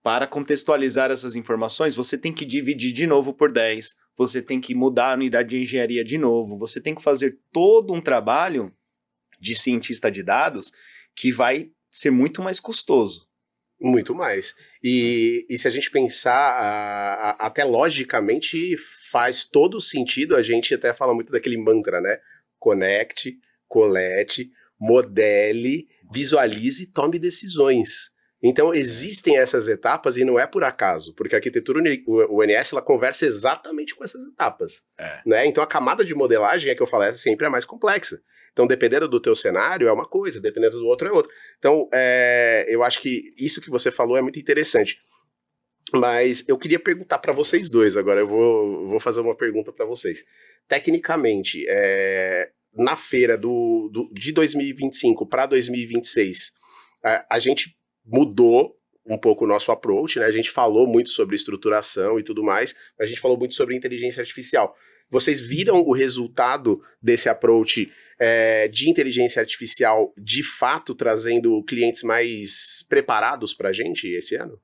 para contextualizar essas informações, você tem que dividir de novo por 10, você tem que mudar a unidade de engenharia de novo, você tem que fazer todo um trabalho de cientista de dados que vai ser muito mais custoso. Muito mais. E se a gente pensar, até logicamente faz todo sentido, a gente até fala muito daquele mantra, né? Conecte, colete, modele, visualize e tome decisões. Então existem essas etapas e não é por acaso, porque a arquitetura ONS ela conversa exatamente com essas etapas. Né? Então a camada de modelagem, que eu falei, sempre é mais complexa. Então, dependendo do teu cenário, é uma coisa, dependendo do outro, é outra. Então, eu acho que isso que você falou é muito interessante. Mas eu queria perguntar para vocês dois agora, eu vou fazer uma pergunta para vocês. Tecnicamente, na feira de 2025 para 2026, a gente mudou um pouco o nosso approach, né? A gente falou muito sobre estruturação e tudo mais, mas a gente falou muito sobre inteligência artificial. Vocês viram o resultado desse approach de inteligência artificial de fato trazendo clientes mais preparados para a gente esse ano?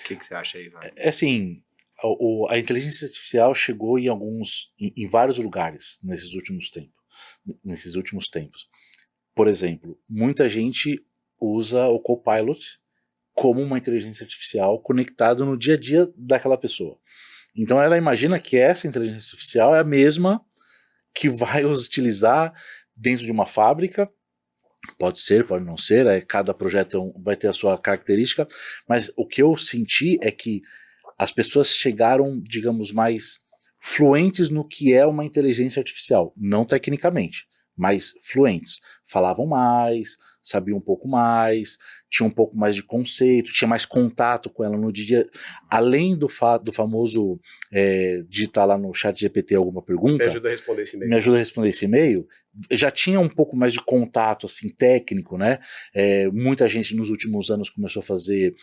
O que você acha aí, Vai? Assim, a inteligência artificial chegou em vários lugares nesses últimos tempos. Por exemplo, muita gente usa o Copilot como uma inteligência artificial conectada no dia a dia daquela pessoa. Então ela imagina que essa inteligência artificial é a mesma que vai utilizar dentro de uma fábrica. Pode ser, pode não ser, cada projeto vai ter a sua característica, mas o que eu senti é que as pessoas chegaram, digamos, mais fluentes no que é uma inteligência artificial, não tecnicamente, mas fluentes. Falavam mais, sabiam um pouco mais, tinham um pouco mais de conceito, tinha mais contato com ela no dia. Além do famoso digitar lá no chat GPT alguma pergunta. Me ajuda a responder esse e-mail. Me ajuda a responder esse e-mail. Já tinha um pouco mais de contato assim, técnico, né? Muita gente nos últimos anos começou a fazer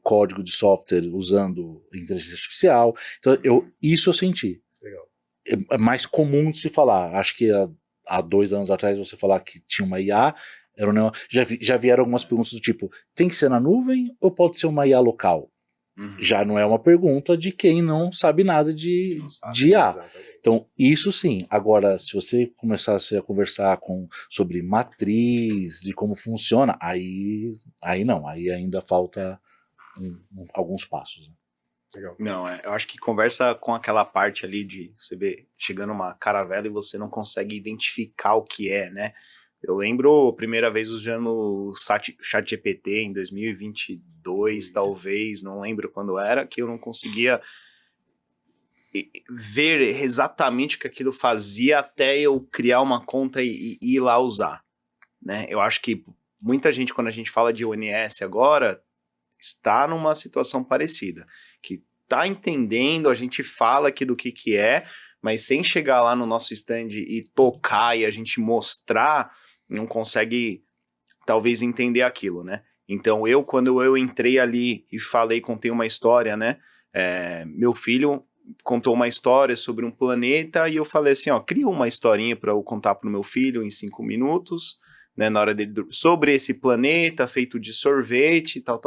código de software usando inteligência artificial. Então, isso eu senti. Legal. É mais comum de se falar. Acho que há 2 anos atrás você falar que tinha uma IA, já vieram algumas perguntas do tipo, tem que ser na nuvem ou pode ser uma IA local? Uhum. Já não é uma pergunta de quem não sabe nada de IA. Exatamente. Então, isso sim. Agora, se você começasse a conversar sobre matriz, de como funciona, aí não. Aí ainda falta alguns passos. Né? Legal. Não, eu acho que conversa com aquela parte ali de você ver chegando uma caravela e você não consegue identificar o que é, né? Eu lembro a primeira vez usando o ChatGPT em 2022, talvez, não lembro quando era, que eu não conseguia ver exatamente o que aquilo fazia até eu criar uma conta e ir lá usar, né? Eu acho que muita gente, quando a gente fala de ONS agora, está numa situação parecida, que está entendendo, a gente fala aqui do que é, mas sem chegar lá no nosso stand e tocar e a gente mostrar, não consegue talvez entender aquilo, né? Então quando eu entrei ali e contei uma história, né? Meu filho contou uma história sobre um planeta e eu falei assim, cria uma historinha para eu contar pro meu filho em 5 minutos, né? Na hora dele sobre esse planeta feito de sorvete, tal.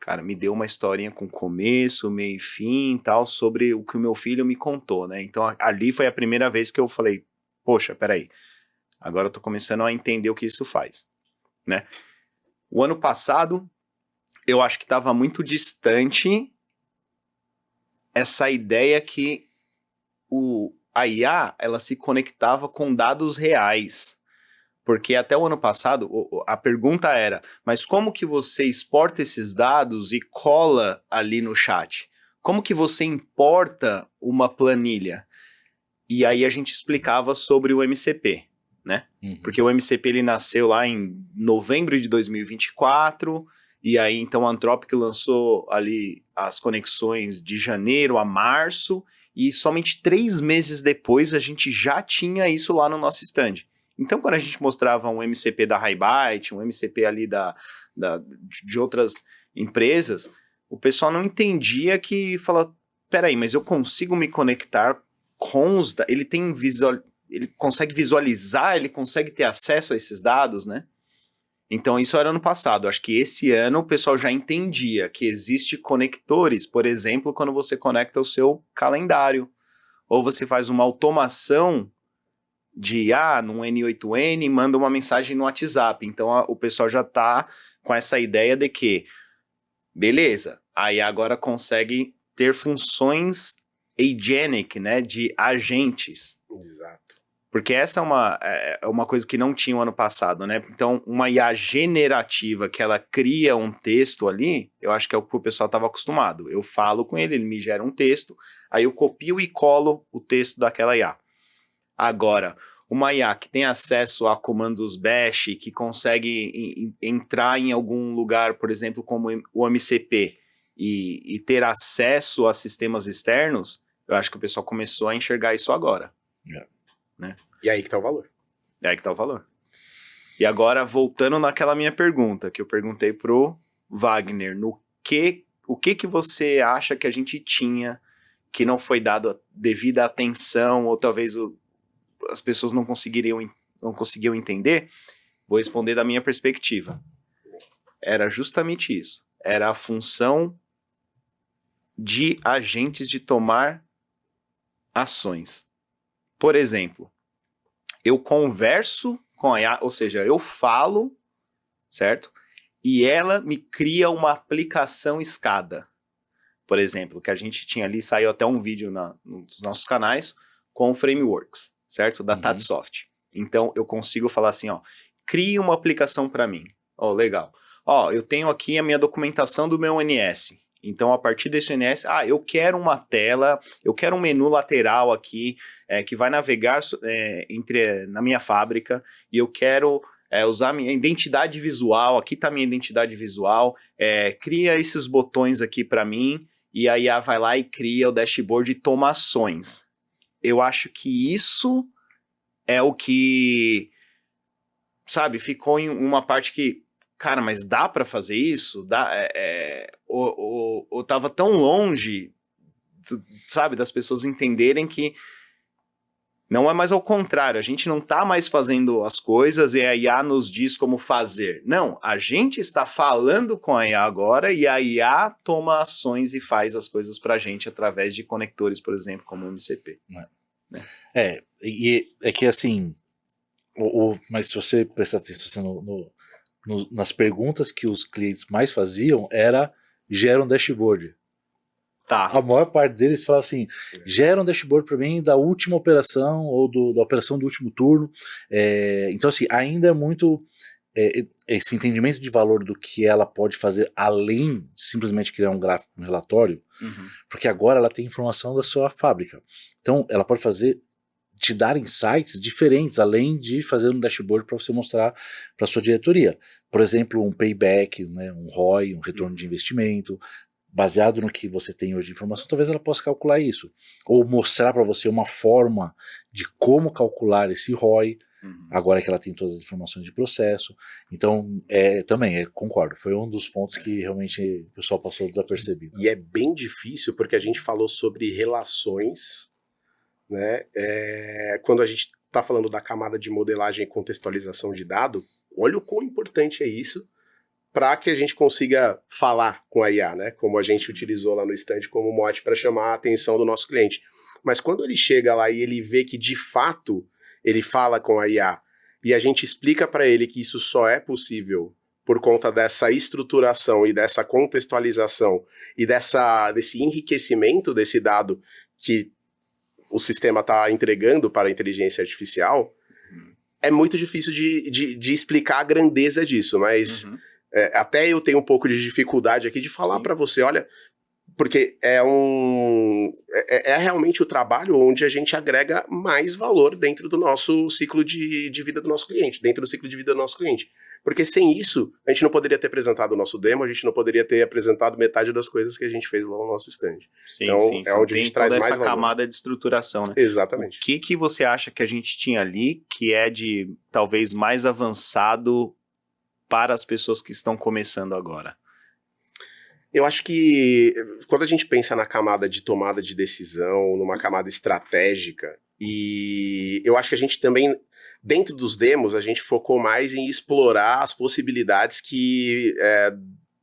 Cara, me deu uma historinha com começo, meio e fim, tal, sobre o que o meu filho me contou, né? Então ali foi a primeira vez que eu falei, poxa, peraí, agora eu tô começando a entender o que isso faz, né? O ano passado, eu acho que estava muito distante essa ideia que a IA, ela se conectava com dados reais. Porque até o ano passado, a pergunta era, mas como que você exporta esses dados e cola ali no chat? Como que você importa uma planilha? E aí a gente explicava sobre o MCP, né? Uhum. Porque o MCP ele nasceu lá em novembro de 2024, e aí então a Anthropic lançou ali as conexões de janeiro a março, e somente 3 meses depois a gente já tinha isso lá no nosso stand. Então, quando a gente mostrava um MCP da HiByte, um MCP ali de outras empresas, o pessoal não entendia que fala, peraí, mas eu consigo me conectar com os dados, ele consegue visualizar, ele consegue ter acesso a esses dados, né? Então, isso era ano passado. Acho que esse ano o pessoal já entendia que existe conectores, por exemplo, quando você conecta o seu calendário, ou você faz uma automação de num N8N, manda uma mensagem no WhatsApp. Então o pessoal já tá com essa ideia de que, beleza, aí agora consegue ter funções agenic, né, de agentes. Exato. Porque essa é uma coisa que não tinha o ano passado, né? Então, uma IA generativa que ela cria um texto ali, eu acho que é o que o pessoal estava acostumado. Eu falo com ele me gera um texto, aí eu copio e colo o texto daquela IA. Agora, uma IA que tem acesso a comandos bash, que consegue entrar em algum lugar, por exemplo, como o MCP, e ter acesso a sistemas externos, eu acho que o pessoal começou a enxergar isso agora. Né? E aí que tá o valor. É aí que tá o valor. E agora, voltando naquela minha pergunta, que eu perguntei pro Wagner, o que você acha que a gente tinha que não foi dado a devida atenção, ou talvez as pessoas não conseguiam entender? Vou responder da minha perspectiva. Era justamente isso. Era a função de agentes de tomar ações. Por exemplo, eu converso com a IA, ou seja, eu falo, certo? E ela me cria uma aplicação escada. Por exemplo, que a gente tinha ali, saiu até um vídeo nos nossos canais com frameworks, certo? Da TADSoft. Então, eu consigo falar assim, ó, crie uma aplicação para mim. Ó, legal. Ó, eu tenho aqui a minha documentação do meu ONS. Então, a partir desse ONS, eu quero uma tela, eu quero um menu lateral aqui, que vai navegar na minha fábrica, e eu quero usar minha identidade visual, aqui está minha identidade visual, cria esses botões aqui para mim, e a IA vai lá e cria o dashboard de toma ações. Eu acho que isso é o que, sabe, ficou em uma parte que, cara, mas dá para fazer isso? Ou tava tão longe, sabe, das pessoas entenderem que não é mais ao contrário, a gente não tá mais fazendo as coisas e a IA nos diz como fazer. Não, a gente está falando com a IA agora e a IA toma ações e faz as coisas pra gente através de conectores, por exemplo, como o MCP. E é que assim, mas se você prestar atenção nas perguntas que os clientes mais faziam, gera um dashboard. Tá. A maior parte deles fala assim, gera um dashboard para mim da última operação ou da operação do último turno. Então assim, ainda é muito esse entendimento de valor do que ela pode fazer além de simplesmente criar um gráfico, um relatório, porque agora ela tem informação da sua fábrica. Então ela pode te dar insights diferentes, além de fazer um dashboard para você mostrar para sua diretoria. Por exemplo, um payback, né, um ROI, um retorno de investimento, baseado no que você tem hoje de informação, talvez ela possa calcular isso. Ou mostrar para você uma forma de como calcular esse ROI, agora que ela tem todas as informações de processo. Então, também, concordo, foi um dos pontos que realmente o pessoal passou desapercebido. E é bem difícil, porque a gente falou sobre relações, né? Quando a gente está falando da camada de modelagem e contextualização de dado, olha o quão importante é isso para que a gente consiga falar com a IA, né? Como a gente utilizou lá no stand como mote para chamar a atenção do nosso cliente. Mas quando ele chega lá e ele vê que de fato ele fala com a IA e a gente explica para ele que isso só é possível por conta dessa estruturação e dessa contextualização e desse enriquecimento desse dado que o sistema está entregando para a inteligência artificial, é muito difícil de explicar a grandeza disso, mas até eu tenho um pouco de dificuldade aqui de falar para você, olha, porque é realmente o trabalho onde a gente agrega mais valor dentro do nosso ciclo de vida do nosso cliente, dentro do ciclo de vida do nosso cliente. Porque sem isso, a gente não poderia ter apresentado o nosso demo, a gente não poderia ter apresentado metade das coisas que a gente fez lá no nosso stand. Sim, então, sim, é onde a gente traz mais valor. Essa camada de estruturação, né? Exatamente. O que você acha que a gente tinha ali que é de, talvez, mais avançado para as pessoas que estão começando agora? Eu acho que quando a gente pensa na camada de tomada de decisão, numa camada estratégica, e eu acho que a gente também, dentro dos demos, a gente focou mais em explorar as possibilidades que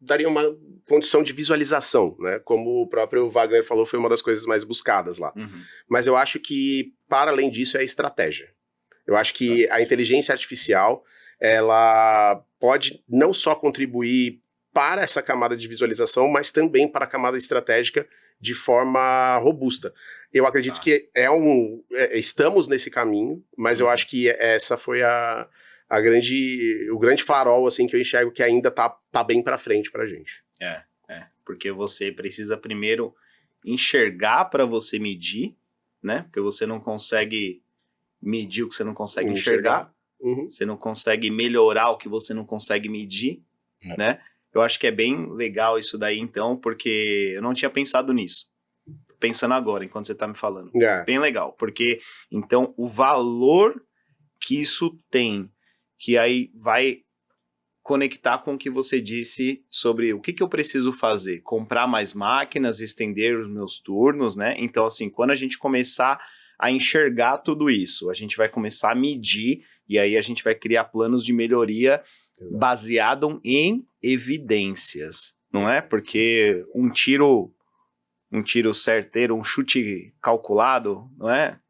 dariam uma condição de visualização, né? Como o próprio Wagner falou, foi uma das coisas mais buscadas lá. Mas eu acho que, para além disso, é a estratégia. Eu acho que a inteligência artificial, ela pode não só contribuir para essa camada de visualização, mas também para a camada estratégica de forma robusta. Eu acredito que estamos nesse caminho, mas eu acho que essa foi o grande farol assim, que eu enxergo que ainda tá bem para frente pra gente. Porque você precisa primeiro enxergar para você medir, né? Porque você não consegue medir o que você não consegue enxergar. Você não consegue melhorar o que você não consegue medir, né? Eu acho que é bem legal isso daí, então, porque eu não tinha pensado nisso. Pensando agora, enquanto você tá me falando. Bem legal, porque, então, o valor que isso tem que aí vai conectar com o que você disse sobre o que eu preciso fazer, comprar mais máquinas, estender os meus turnos, né? Então, assim, quando a gente começar a enxergar tudo isso, a gente vai começar a medir e aí a gente vai criar planos de melhoria baseado em evidências, não é? Porque um tiro certeiro, um chute calculado, não é?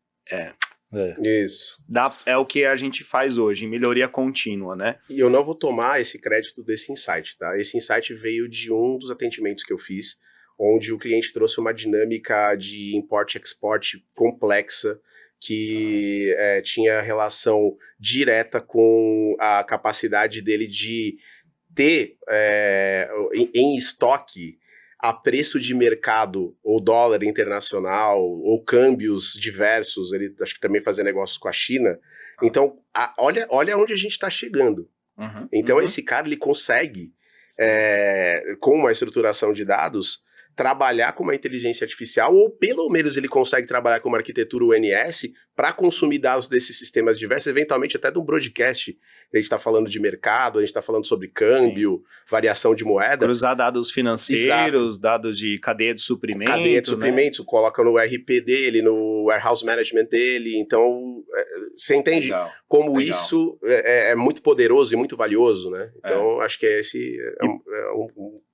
Isso. É o que a gente faz hoje, em melhoria contínua, né? E eu não vou tomar esse crédito desse insight, tá? Esse insight veio de um dos atendimentos que eu fiz, onde o cliente trouxe uma dinâmica de import-export complexa, que tinha relação direta com a capacidade dele de ter em estoque a preço de mercado, ou dólar internacional, ou câmbios diversos, ele acho que também fazia negócios com a China. Então, olha onde a gente está chegando. Então, esse cara, ele consegue, com uma estruturação de dados, trabalhar com uma inteligência artificial, ou pelo menos ele consegue trabalhar com uma arquitetura UNS para consumir dados desses sistemas diversos, eventualmente até de um broadcast. A gente está falando de mercado, a gente está falando sobre câmbio, variação de moeda. Cruzar dados financeiros, dados de cadeia de suprimentos. Cadeia de suprimentos, né? Coloca no RP dele, no warehouse management dele. Então, você entende como isso é muito poderoso e muito valioso, né? Então, acho que esse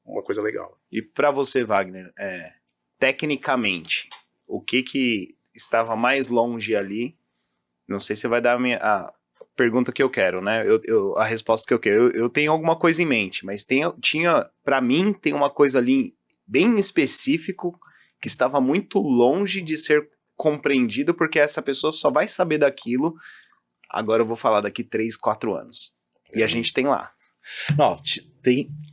uma coisa legal. E para você, Wagner, tecnicamente, o que estava mais longe ali? Não sei se você vai dar a pergunta que eu quero, né? A resposta que eu quero. Eu tenho alguma coisa em mente, mas para mim, tem uma coisa ali bem específico que estava muito longe de ser compreendido, porque essa pessoa só vai saber daquilo, agora eu vou falar daqui 3, 4 anos. E a gente tem lá. Não,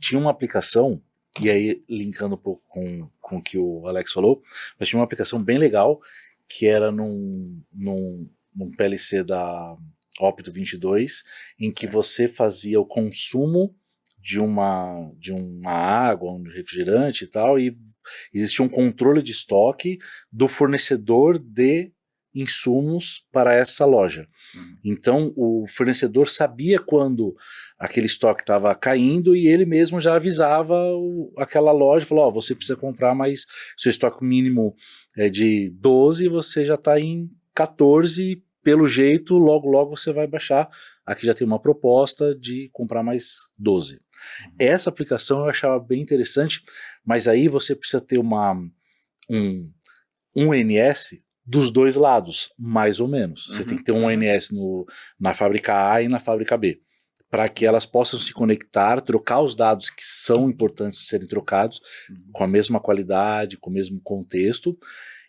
tinha uma aplicação, e aí linkando um pouco com o que o Alex falou, mas tinha uma aplicação bem legal, que era num PLC da Opto 22, em que você fazia o consumo de uma água, um refrigerante e tal, e existia um controle de estoque do fornecedor de insumos para essa loja. Então, o fornecedor sabia quando aquele estoque estava caindo e ele mesmo já avisava aquela loja, falou, você precisa comprar mais, seu estoque mínimo é de 12, você já está em 14, pelo jeito, logo você vai baixar, aqui já tem uma proposta de comprar mais 12. Essa aplicação eu achava bem interessante, mas aí você precisa ter um ONS dos dois lados, mais ou menos. Você tem que ter um ONS na fábrica A e na fábrica B, para que elas possam se conectar, trocar os dados que são importantes de serem trocados, com a mesma qualidade, com o mesmo contexto,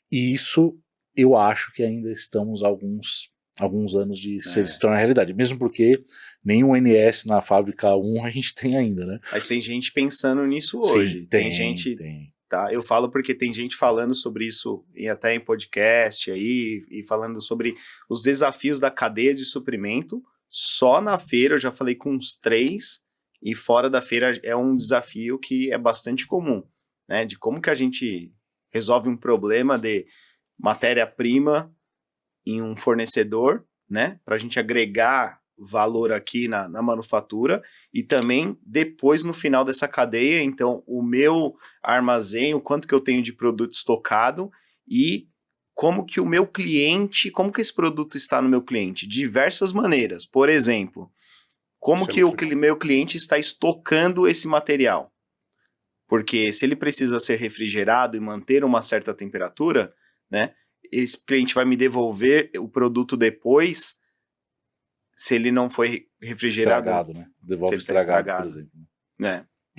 e isso eu acho que ainda estamos alguns anos de se tornar realidade, mesmo porque nenhum ONS na fábrica 1 a gente tem ainda, né? Mas tem gente pensando nisso hoje. Sim, tem gente... Tá? Eu falo porque tem gente falando sobre isso, e até em podcast aí, e falando sobre os desafios da cadeia de suprimento. Só na feira eu já falei com uns 3, e fora da feira é um desafio que é bastante comum, né? De como que a gente resolve um problema de matéria-prima em um fornecedor, né? Para a gente agregar valor aqui na manufatura, e também depois no final dessa cadeia, então o meu armazém, o quanto que eu tenho de produto estocado e como que o meu cliente, como que esse produto está no meu cliente, diversas maneiras. Por exemplo, como que o meu cliente está estocando esse material, porque se ele precisa ser refrigerado e manter uma certa temperatura, né, esse cliente vai me devolver o produto depois se ele não foi refrigerado. Estragado, né? Devolve estragado, por exemplo.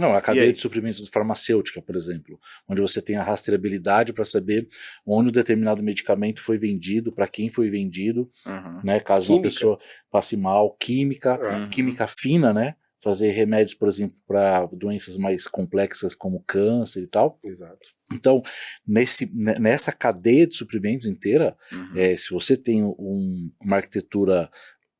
Não, a cadeia de suprimentos farmacêutica, por exemplo, onde você tem a rastreabilidade para saber onde um determinado medicamento foi vendido, para quem foi vendido, né? Caso uma pessoa passe mal, química fina, né? Fazer remédios, por exemplo, para doenças mais complexas como câncer e tal. Exato. Então, nessa cadeia de suprimentos inteira, se você tem uma arquitetura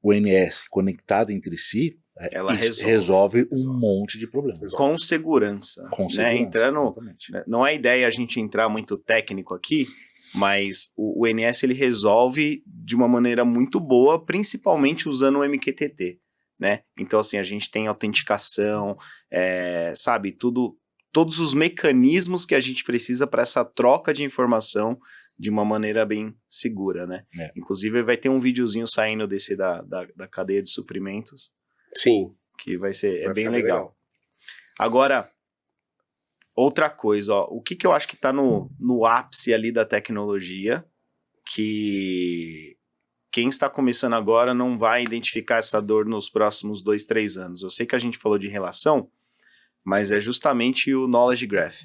ONS conectada entre si, ela resolve um monte de problemas. Com segurança. Com segurança, entrando, exatamente. Não é ideia a gente entrar muito técnico aqui, mas o ONS ele resolve de uma maneira muito boa, principalmente usando o MQTT. né? Então, assim, a gente tem autenticação, sabe, todos os mecanismos que a gente precisa para essa troca de informação de uma maneira bem segura, né? Inclusive, vai ter um videozinho saindo desse da cadeia de suprimentos. Sim. Que vai bem legal. Agora, outra coisa, ó, o que eu acho que está no ápice ali da tecnologia, que quem está começando agora não vai identificar essa dor nos próximos 2, 3 anos. Eu sei que a gente falou de relação, mas é justamente o Knowledge Graph,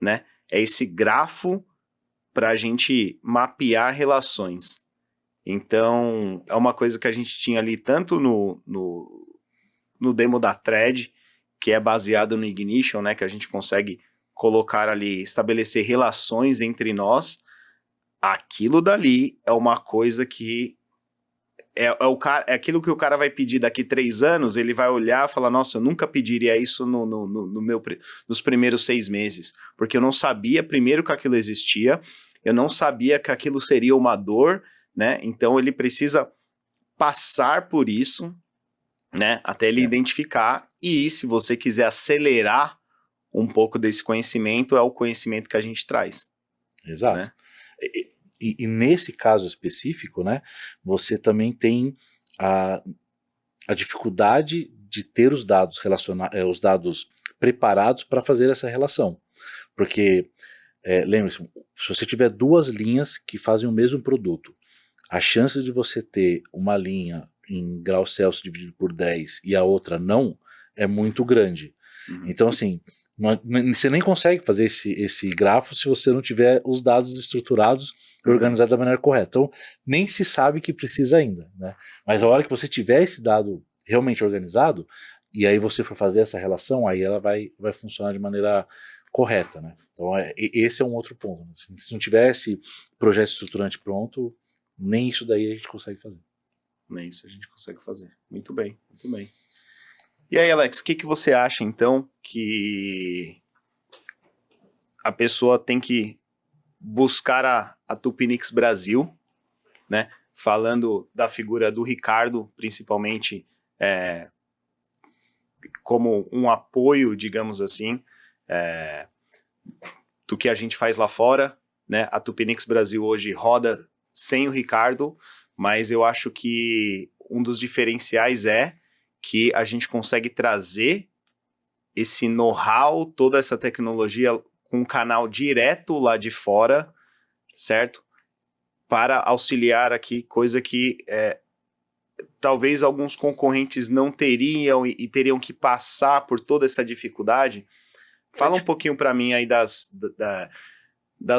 né? É esse grafo para a gente mapear relações. Então, é uma coisa que a gente tinha ali tanto no demo da Thread, que é baseado no Ignition, né? Que a gente consegue colocar ali, estabelecer relações entre nós. Aquilo dali é uma coisa que é aquilo que o cara vai pedir daqui 3 anos, ele vai olhar e falar, nossa, eu nunca pediria isso nos primeiros 6 meses, porque eu não sabia primeiro que aquilo existia, eu não sabia que aquilo seria uma dor, né? Então ele precisa passar por isso, né? Até ele identificar, e se você quiser acelerar um pouco desse conhecimento, é o conhecimento que a gente traz. Exato. Né? E nesse caso específico, né, você também tem a dificuldade de ter os dados os dados preparados para fazer essa relação. Porque, lembre-se, se você tiver 2 linhas que fazem o mesmo produto, a chance de você ter uma linha em graus Celsius dividido por 10 e a outra não é muito grande. Então, assim, você nem consegue fazer esse grafo se você não tiver os dados estruturados e organizados da maneira correta. Então, nem se sabe que precisa ainda, né? Mas a hora que você tiver esse dado realmente organizado, e aí você for fazer essa relação, aí ela vai funcionar de maneira correta, né? Então, esse é um outro ponto. Né? Se não tiver esse projeto estruturante pronto, nem isso daí a gente consegue fazer. Nem isso a gente consegue fazer. Muito bem, muito bem. E aí, Alex, o que você acha, então, que a pessoa tem que buscar a Tupinix Brasil, né? Falando da figura do Ricardo, principalmente como um apoio, digamos assim, do que a gente faz lá fora, né? A Tupinix Brasil hoje roda sem o Ricardo, mas eu acho que um dos diferenciais é que a gente consegue trazer esse know-how, toda essa tecnologia com um canal direto lá de fora, certo? Para auxiliar aqui, coisa que talvez alguns concorrentes não teriam e teriam que passar por toda essa dificuldade. Fala um pouquinho para mim aí das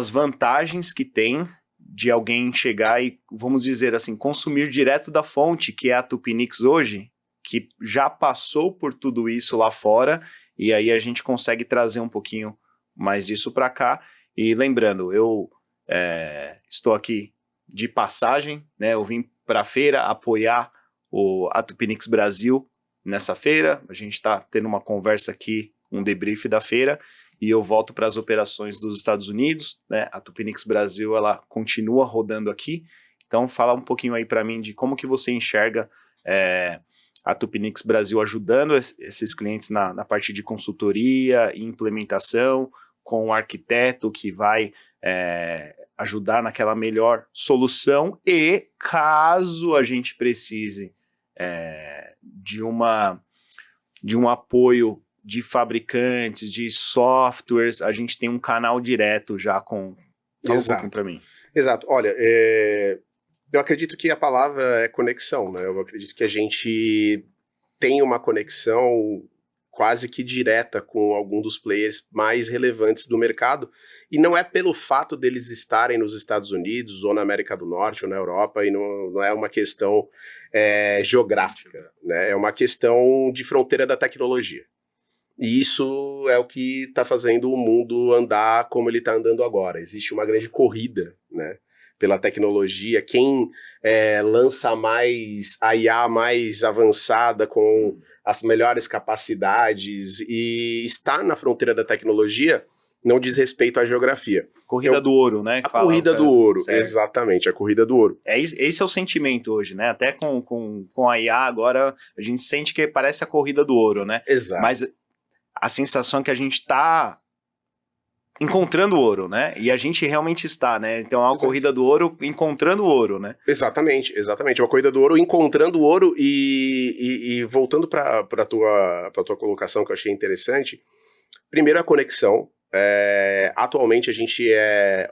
vantagens que tem de alguém chegar e, vamos dizer assim, consumir direto da fonte, que é a Tupinix hoje, que já passou por tudo isso lá fora, e aí a gente consegue trazer um pouquinho mais disso para cá. E lembrando, eu estou aqui de passagem, né? Eu vim para a feira apoiar a Tupinix Brasil nessa feira. A gente está tendo uma conversa aqui, um debrief da feira, e eu volto para as operações dos Estados Unidos, né? A Tupinix Brasil, ela continua rodando aqui. Então, fala um pouquinho aí para mim de como que você enxerga a Tupinix Brasil ajudando esses clientes na parte de consultoria e implementação, com o arquiteto que vai ajudar naquela melhor solução, e caso a gente precise de um apoio de fabricantes, de softwares, a gente tem um canal direto já com... Fala um pouquinho para mim. Exato. Olha, eu acredito que a palavra é conexão, né? Eu acredito que a gente tem uma conexão quase que direta com algum dos players mais relevantes do mercado, e não é pelo fato deles estarem nos Estados Unidos, ou na América do Norte, ou na Europa, e não é uma questão geográfica, né? É uma questão de fronteira da tecnologia. E isso é o que está fazendo o mundo andar como ele está andando agora. Existe uma grande corrida, né, pela tecnologia. Quem lança mais a IA mais avançada, com as melhores capacidades, e está na fronteira da tecnologia, não diz respeito à geografia. Corrida do ouro, né? A corrida do ouro, certo. Exatamente, a corrida do ouro. Esse é o sentimento hoje, né? Até com a IA agora, a gente sente que parece a corrida do ouro, né? Exato. Mas a sensação é que a gente está encontrando ouro, né? E a gente realmente está, né? Então é uma corrida do ouro encontrando ouro, né? Exatamente. Uma corrida do ouro encontrando ouro e voltando para a tua colocação que eu achei interessante. Primeiro a conexão. Atualmente a gente é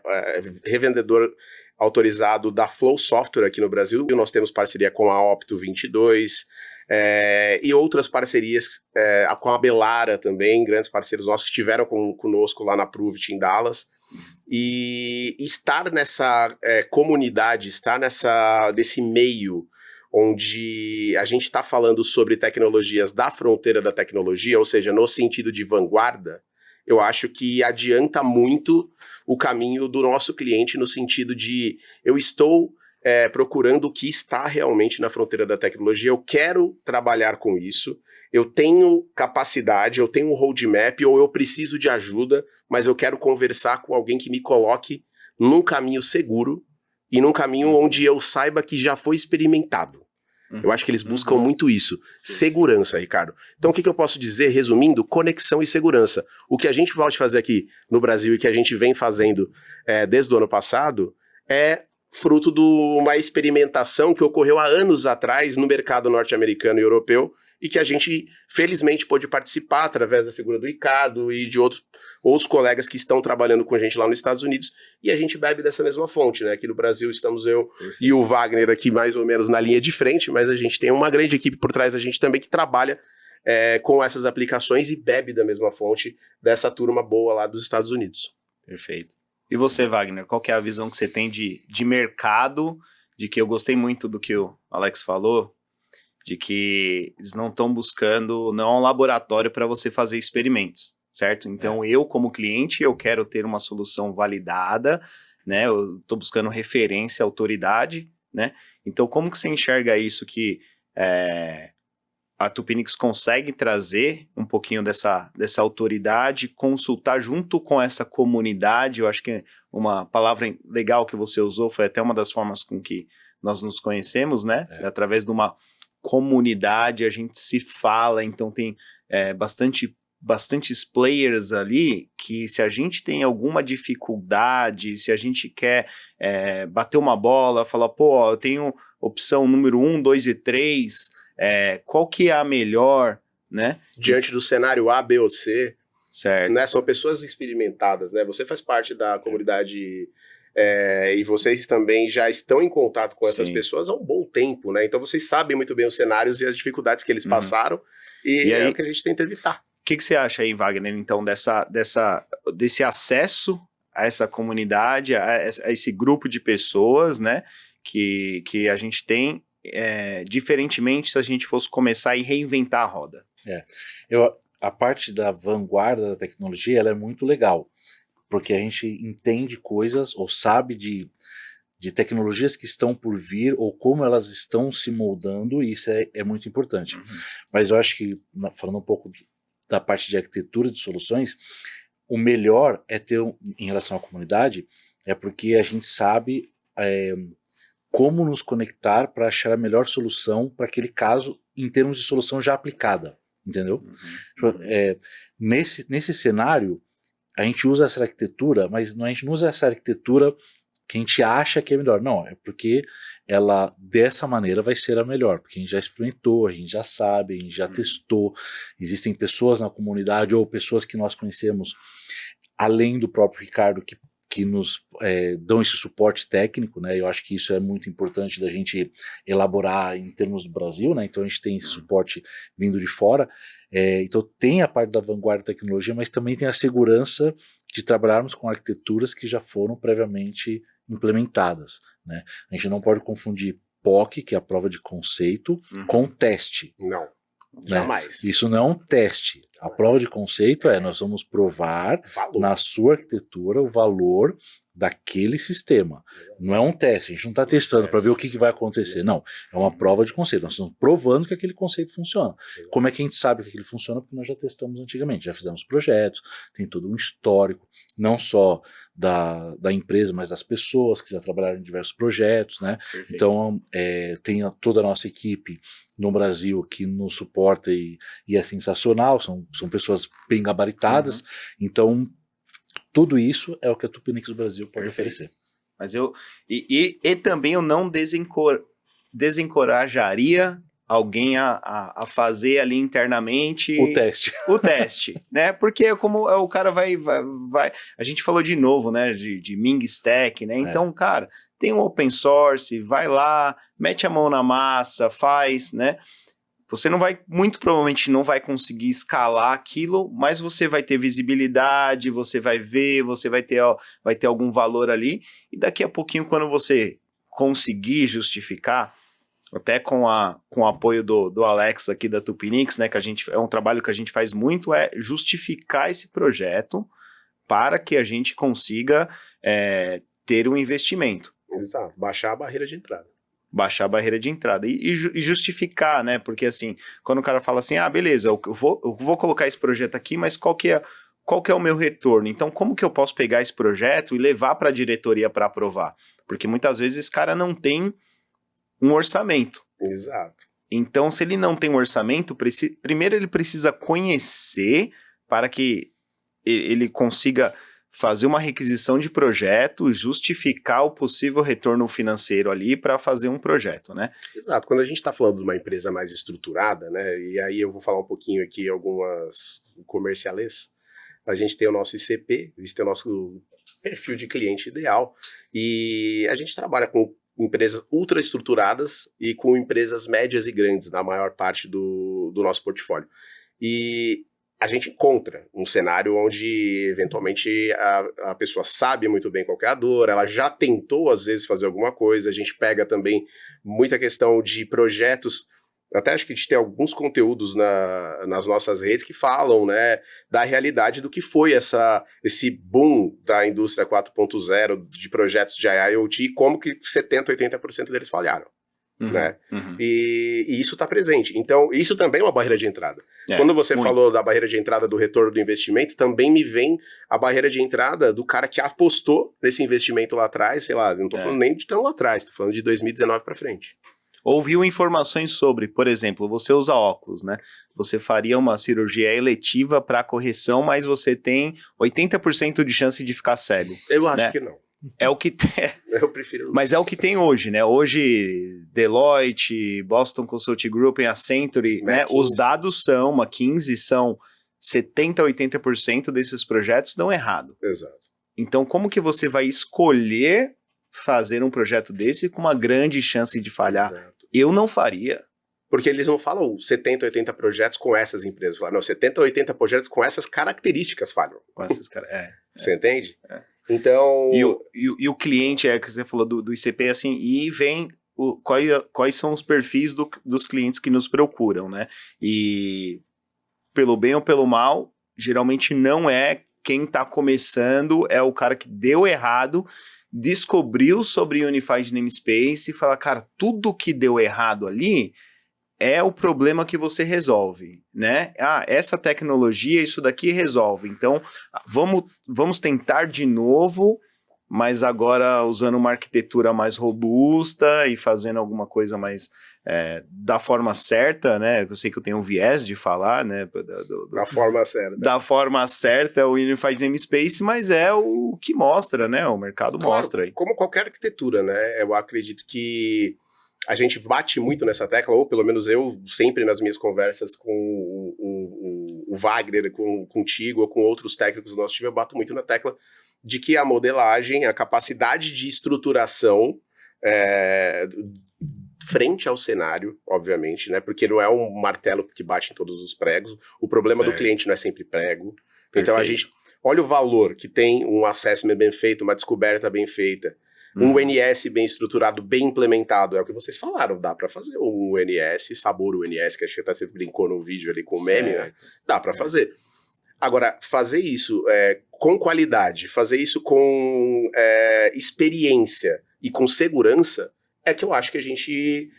revendedor autorizado da Flow Software aqui no Brasil. Nós temos parceria com a Opto 22 e outras parcerias com a Belara também, grandes parceiros nossos que estiveram conosco lá na Pruvit em Dallas. E estar nessa comunidade, estar nesse meio onde a gente está falando sobre tecnologias da fronteira da tecnologia, ou seja, no sentido de vanguarda, eu acho que adianta muito o caminho do nosso cliente no sentido de eu estou procurando o que está realmente na fronteira da tecnologia, eu quero trabalhar com isso, eu tenho capacidade, eu tenho um roadmap ou eu preciso de ajuda, mas eu quero conversar com alguém que me coloque num caminho seguro e num caminho onde eu saiba que já foi experimentado. Eu acho que eles buscam muito isso. Segurança, Ricardo. Então, o que eu posso dizer, resumindo? Conexão e segurança. O que a gente pode fazer aqui no Brasil e que a gente vem fazendo desde o ano passado é fruto de uma experimentação que ocorreu há anos atrás no mercado norte-americano e europeu e que a gente, felizmente, pôde participar através da figura do Ricardo e de outros colegas que estão trabalhando com a gente lá nos Estados Unidos, e a gente bebe dessa mesma fonte, né? Aqui no Brasil estamos eu e o Wagner aqui mais ou menos na linha de frente, mas a gente tem uma grande equipe por trás da gente também que trabalha com essas aplicações e bebe da mesma fonte dessa turma boa lá dos Estados Unidos. Perfeito. E você, Wagner, qual que é a visão que você tem de mercado, de que eu gostei muito do que o Alex falou, de que eles não estão buscando, não é um laboratório para você fazer experimentos, certo? Então eu, como cliente, eu quero ter uma solução validada, né? Eu estou buscando referência, autoridade, né? Então como que você enxerga isso que a Tupinix consegue trazer um pouquinho dessa autoridade, consultar junto com essa comunidade? Eu acho que uma palavra legal que você usou foi até uma das formas com que nós nos conhecemos, né? Através de uma comunidade, a gente se fala, então tem bastantes players ali que se a gente tem alguma dificuldade, se a gente quer bater uma bola, falar, pô, eu tenho opção número 1, 2 e 3, qual que é a melhor, né? Diante do cenário A, B ou C, certo. Né? São pessoas experimentadas, né? Você faz parte da comunidade e vocês também já estão em contato com essas pessoas há um bom tempo, né? Então vocês sabem muito bem os cenários e as dificuldades que eles passaram e é o que a gente tenta evitar. O que você acha aí, Wagner, então, desse acesso a essa comunidade, a esse grupo de pessoas, né, que a gente tem, diferentemente se a gente fosse começar e reinventar a roda? A parte da vanguarda da tecnologia, ela é muito legal, porque a gente entende coisas ou sabe de tecnologias que estão por vir ou como elas estão se moldando, e isso é muito importante. Mas eu acho que, falando um pouco da parte de arquitetura de soluções, o melhor é ter, em relação à comunidade, porque a gente sabe como nos conectar para achar a melhor solução para aquele caso em termos de solução já aplicada, entendeu? Nesse cenário, a gente usa essa arquitetura, mas a gente não usa essa arquitetura que a gente acha que é melhor. Não, é porque ela, dessa maneira, vai ser a melhor, porque a gente já experimentou, a gente já sabe, a gente já testou, existem pessoas na comunidade ou pessoas que nós conhecemos, além do próprio Ricardo, que nos dão esse suporte técnico, né? Eu acho que isso é muito importante da gente elaborar em termos do Brasil, né? Então a gente tem esse suporte vindo de fora. Então tem a parte da vanguarda da tecnologia, mas também tem a segurança de trabalharmos com arquiteturas que já foram previamente implementadas, né? A gente não pode confundir POC, que é a prova de conceito, com teste. Não, jamais. Né? Isso não é um teste. A prova de conceito nós vamos provar na sua arquitetura o valor daquele sistema. Não é um teste, a gente não está testando para ver o que vai acontecer. Não, é uma prova de conceito. Nós estamos provando que aquele conceito funciona. Como é que a gente sabe que aquele funciona? Porque nós já testamos antigamente, já fizemos projetos, tem todo um histórico, não só da empresa, mas das pessoas que já trabalharam em diversos projetos, né? Perfeito. Então, tem toda a nossa equipe no Brasil que nos suporta e é sensacional, são pessoas bem gabaritadas, então tudo isso é o que a Tupinix do Brasil pode oferecer. Mas e também eu não desencorajaria alguém a fazer ali internamente o teste, né? Porque como o cara vai, a gente falou de novo, né, de Ming Stack, né? Então, cara, tem um open source, vai lá, mete a mão na massa, faz, né? Você muito provavelmente não vai conseguir escalar aquilo, mas você vai ter visibilidade, você vai ver, você vai ter algum valor ali, e daqui a pouquinho, quando você conseguir justificar, até com o apoio do Alex aqui da Tupinix, né, que é um trabalho que a gente faz muito, é justificar esse projeto para que a gente consiga ter um investimento. Exato, baixar a barreira de entrada. Baixar a barreira de entrada e justificar, né? Porque assim, quando o cara fala assim, beleza, eu vou colocar esse projeto aqui, mas qual que é o meu retorno? Então, como que eu posso pegar esse projeto e levar para a diretoria para aprovar? Porque muitas vezes esse cara não tem um orçamento. Exato. Então, se ele não tem um orçamento, primeiro ele precisa conhecer para que ele consiga fazer uma requisição de projeto, justificar o possível retorno financeiro ali para fazer um projeto, né? Exato. Quando a gente está falando de uma empresa mais estruturada, né, e aí eu vou falar um pouquinho aqui algumas comerciais, a gente tem o nosso ICP, a gente tem o nosso perfil de cliente ideal, e a gente trabalha com empresas ultra estruturadas e com empresas médias e grandes na maior parte do nosso portfólio. E a gente encontra um cenário onde, eventualmente, a pessoa sabe muito bem qual é a dor, ela já tentou, às vezes, fazer alguma coisa, a gente pega também muita questão de projetos, até acho que a gente tem alguns conteúdos nas nossas redes que falam, né, da realidade do que foi esse boom da indústria 4.0 de projetos de IoT, como que 70%, 80% deles falharam. Né? E isso está presente. Então, isso também é uma barreira de entrada. Quando você falou da barreira de entrada do retorno do investimento, também me vem a barreira de entrada do cara que apostou nesse investimento lá atrás, sei lá, não estou falando nem de tão lá atrás, estou falando de 2019 para frente. Ouviu informações sobre, por exemplo, você usa óculos, né? Você faria uma cirurgia eletiva para correção, mas você tem 80% de chance de ficar cego. Eu acho que não. É o que tem. Eu prefiro. Mas é o que tem hoje, né? Hoje, Deloitte, Boston Consulting Group, Accenture, né? Os dados são, McKinsey, são 70%, 80% desses projetos dão errado. Exato. Então, como que você vai escolher fazer um projeto desse com uma grande chance de falhar? Exato. Eu não faria. Porque eles não falam 70, 80 projetos com essas empresas. Não, 70, 80 projetos com essas características falham. Com essas Você entende? Então... E o cliente, que você falou do ICP, assim, e vem quais são os perfis dos clientes que nos procuram, né? E pelo bem ou pelo mal, geralmente não é quem está começando, é o cara que deu errado, descobriu sobre Unified Namespace e fala, cara, tudo que deu errado ali é o problema que você resolve, né? Essa tecnologia, isso daqui resolve. Então, vamos tentar de novo, mas agora usando uma arquitetura mais robusta e fazendo alguma coisa mais da forma certa, né? Eu sei que eu tenho um viés de falar, né? Da forma certa. Da forma certa, o Unified Namespace, mas é o que mostra, né? O mercado mostra aí. Como qualquer arquitetura, né? Eu acredito que a gente bate muito nessa tecla, ou pelo menos eu, sempre nas minhas conversas com o Wagner, contigo, ou com outros técnicos do nosso time, eu bato muito na tecla de que a modelagem, a capacidade de estruturação frente ao cenário, obviamente, né? Porque não é um martelo que bate em todos os pregos. O problema do cliente não é sempre prego. Então a gente olha o valor que tem um assessment bem feito, uma descoberta bem feita, um NS bem estruturado, bem implementado, é o que vocês falaram, dá para fazer um NS, sabor o NS, que acho que até você brincou no vídeo ali com o meme, né? Dá para fazer. Agora, fazer isso com qualidade, fazer isso com experiência e com segurança, é que eu acho que a gente...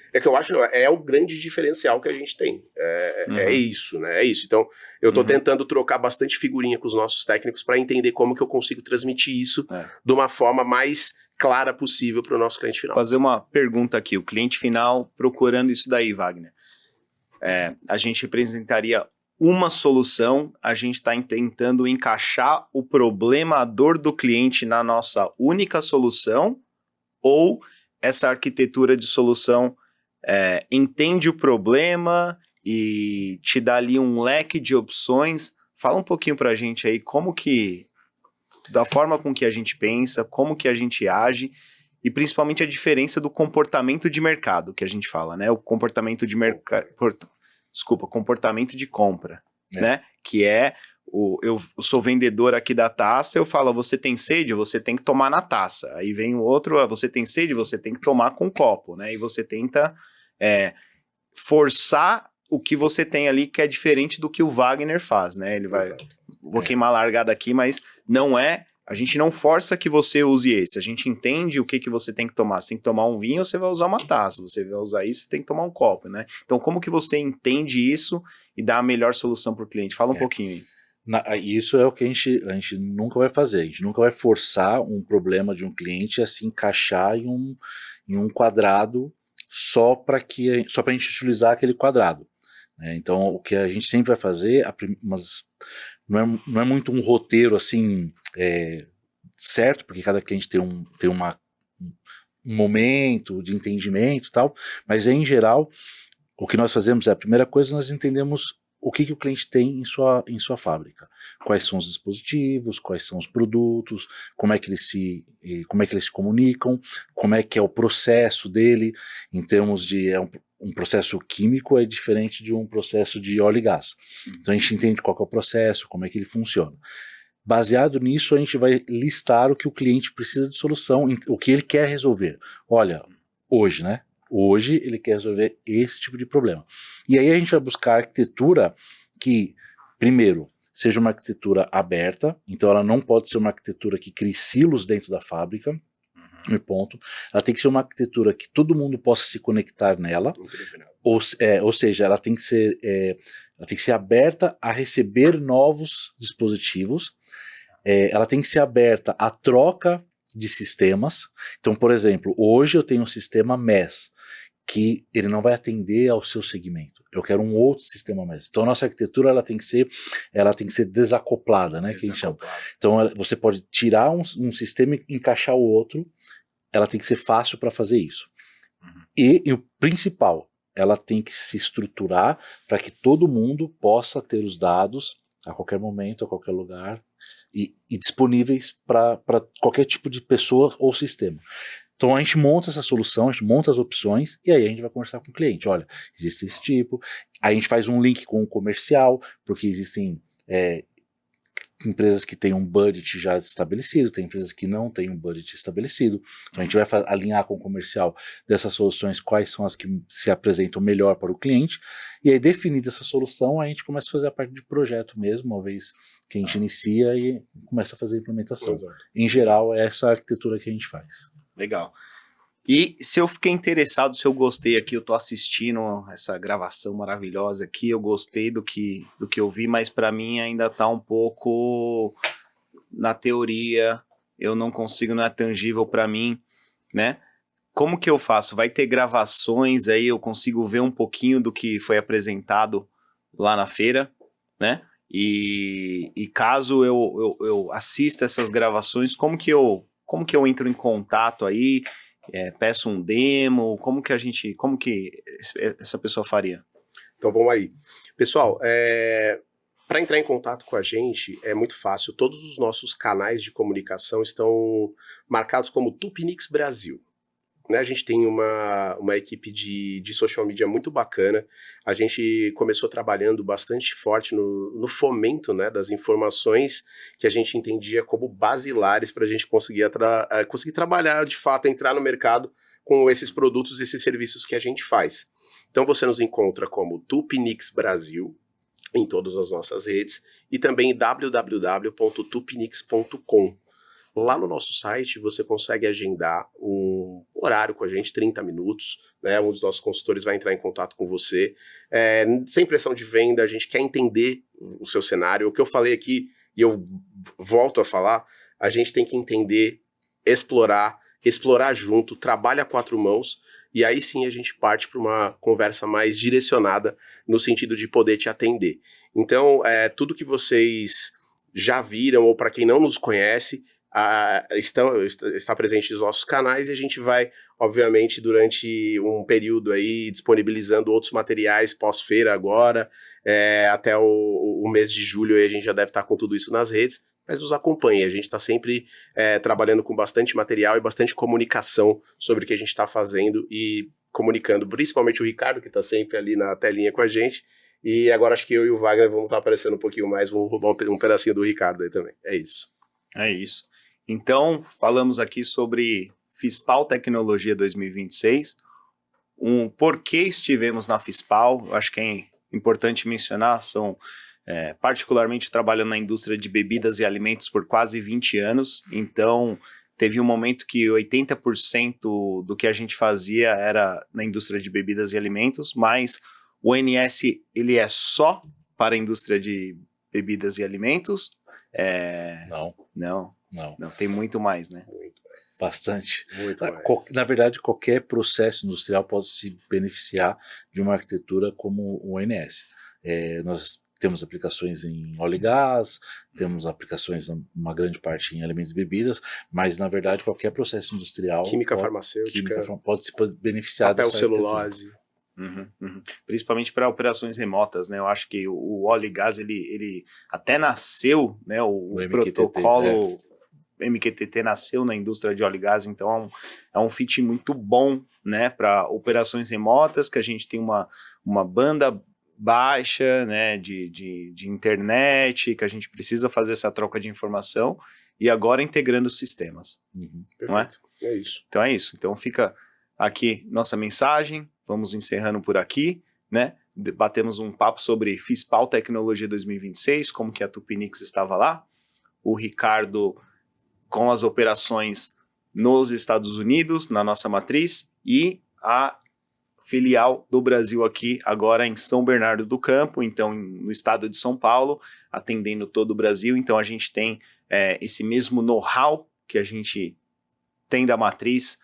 é o grande diferencial que a gente tem. É isso, né? É isso. Então, eu tô tentando trocar bastante figurinha com os nossos técnicos para entender como que eu consigo transmitir isso de uma forma mais clara possível para o nosso cliente final. Fazer uma pergunta aqui. O cliente final procurando isso daí, Wagner. A gente representaria uma solução, a gente está tentando encaixar o problema, a dor do cliente na nossa única solução, ou essa arquitetura de solução entende o problema e te dá ali um leque de opções? Fala um pouquinho para a gente aí como que, da forma com que a gente pensa, como que a gente age, e principalmente a diferença do comportamento de mercado, que a gente fala, né? O comportamento de comportamento de compra, né? Que eu sou vendedor aqui da taça, eu falo, você tem sede? Você tem que tomar na taça. Aí vem o outro, você tem sede? Você tem que tomar com copo, né? E você tenta forçar o que você tem ali, que é diferente do que o Wagner faz, né? Ele vai... Vou queimar a largada aqui, mas não é... A gente não força que você use esse. A gente entende o que você tem que tomar. Você tem que tomar um vinho, você vai usar uma taça. Você vai usar isso, você tem que tomar um copo, né? Então, como que você entende isso e dá a melhor solução para o cliente? Fala um pouquinho aí. Isso é o que a gente nunca vai fazer. A gente nunca vai forçar um problema de um cliente a se encaixar em um quadrado só para a gente utilizar aquele quadrado, né? Então, o que a gente sempre vai fazer, mas não é muito um roteiro assim certo, porque cada cliente tem um momento de entendimento e tal, mas em geral, o que nós fazemos a primeira coisa, nós entendemos o que o cliente tem em sua fábrica, quais são os dispositivos, quais são os produtos, como é que eles se comunicam, como é que é o processo dele, em termos de um processo químico é diferente de um processo de óleo e gás. Então a gente entende qual que é o processo, como é que ele funciona. Baseado nisso, a gente vai listar o que o cliente precisa de solução, o que ele quer resolver. Olha, hoje, né? Hoje ele quer resolver esse tipo de problema. E aí a gente vai buscar arquitetura que, primeiro, seja uma arquitetura aberta, então ela não pode ser uma arquitetura que crie silos dentro da fábrica, ponto. Ela tem que ser uma arquitetura que todo mundo possa se conectar nela, ou seja, ela tem que ser aberta a receber novos dispositivos, ela tem que ser aberta à troca de sistemas. Então, por exemplo, hoje eu tenho um sistema MES, que ele não vai atender ao seu segmento. Eu quero um outro sistema MES. Então, a nossa arquitetura ela tem que ser desacoplada, né? Que a gente chama. Então, você pode tirar um sistema e encaixar o outro. Ela tem que ser fácil para fazer isso. E o principal, ela tem que se estruturar para que todo mundo possa ter os dados a qualquer momento, a qualquer lugar, e disponíveis para qualquer tipo de pessoa ou sistema. Então a gente monta essa solução, a gente monta as opções, e aí a gente vai conversar com o cliente. Olha, existe esse tipo, aí a gente faz um link com o comercial, porque existem empresas que têm um budget já estabelecido, tem empresas que não têm um budget estabelecido. Então a gente vai alinhar com o comercial dessas soluções, quais são as que se apresentam melhor para o cliente, e aí definida essa solução, a gente começa a fazer a parte de projeto mesmo, uma vez que a gente inicia e começa a fazer a implementação. Em geral, é essa arquitetura que a gente faz. Legal. E se eu fiquei interessado, se eu gostei aqui, eu tô assistindo essa gravação maravilhosa aqui, eu gostei do que eu vi, mas para mim ainda tá um pouco na teoria, eu não consigo, não é tangível para mim, né? Como que eu faço? Vai ter gravações aí, eu consigo ver um pouquinho do que foi apresentado lá na feira, né? E caso eu assista essas gravações, como que eu entro em contato aí? Peço um demo, como que essa pessoa faria? Então vamos aí. Pessoal, para entrar em contato com a gente é muito fácil. Todos os nossos canais de comunicação estão marcados como Tupinix Brasil. Né, a gente tem uma equipe de social media muito bacana. A gente começou trabalhando bastante forte no fomento, né, das informações que a gente entendia como basilares para a gente conseguir trabalhar, de fato, entrar no mercado com esses produtos, esses serviços que a gente faz. Então você nos encontra como Tupinix Brasil em todas as nossas redes, e também www.tupinix.com. Lá no nosso site você consegue agendar um horário com a gente, 30 minutos, né? Um dos nossos consultores vai entrar em contato com você, sem pressão de venda, a gente quer entender o seu cenário. O que eu falei aqui, e eu volto a falar, a gente tem que entender, explorar junto, trabalha a 4 mãos, e aí sim a gente parte para uma conversa mais direcionada no sentido de poder te atender. Então, tudo que vocês já viram, ou para quem não nos conhece, está presente nos nossos canais, e a gente vai, obviamente, durante um período aí, disponibilizando outros materiais pós-feira agora, até o mês de julho aí a gente já deve estar com tudo isso nas redes, mas nos acompanhe, a gente está sempre trabalhando com bastante material e bastante comunicação sobre o que a gente está fazendo e comunicando, principalmente o Ricardo, que está sempre ali na telinha com a gente, e agora acho que eu e o Wagner vamos estar aparecendo um pouquinho mais, vamos roubar um pedacinho do Ricardo aí também, é isso. É isso. Então, falamos aqui sobre FISPAL Tecnologia 2026, por que estivemos na FISPAL, eu acho que é importante mencionar, são particularmente trabalhando na indústria de bebidas e alimentos por quase 20 anos, então teve um momento que 80% do que a gente fazia era na indústria de bebidas e alimentos, mas o NS ele é só para a indústria de bebidas e alimentos? Não, tem muito mais, né? Muito mais. Bastante. Muito mais. Na verdade, qualquer processo industrial pode se beneficiar de uma arquitetura como o ONS. Nós temos aplicações em óleo e gás, temos aplicações, uma grande parte em alimentos e bebidas, mas, na verdade, qualquer processo industrial... Química farmacêutica. Pode se beneficiar papel dessa celulose. Principalmente para operações remotas, né? Eu acho que o óleo e gás, ele até nasceu, né? O MQTT, protocolo MQTT nasceu na indústria de óleo e gás, então é um fit muito bom, né? Para operações remotas, que a gente tem uma banda baixa, né? De internet, que a gente precisa fazer essa troca de informação, e agora integrando os sistemas. Não é? É isso. Então é isso. Então fica aqui nossa mensagem. Vamos encerrando por aqui, né? Batemos um papo sobre FISPAL Tecnologia 2026, como que a Tupinix estava lá. O Ricardo com as operações nos Estados Unidos, na nossa matriz, e a filial do Brasil aqui, agora em São Bernardo do Campo, então no estado de São Paulo, atendendo todo o Brasil. Então a gente tem esse mesmo know-how que a gente tem da matriz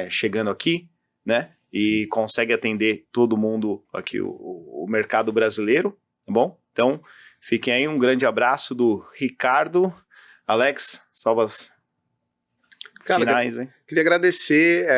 chegando aqui, né? E consegue atender todo mundo aqui, o mercado brasileiro, tá bom? Então, fiquem aí, um grande abraço do Ricardo. Alex, salvas finais, hein? Queria agradecer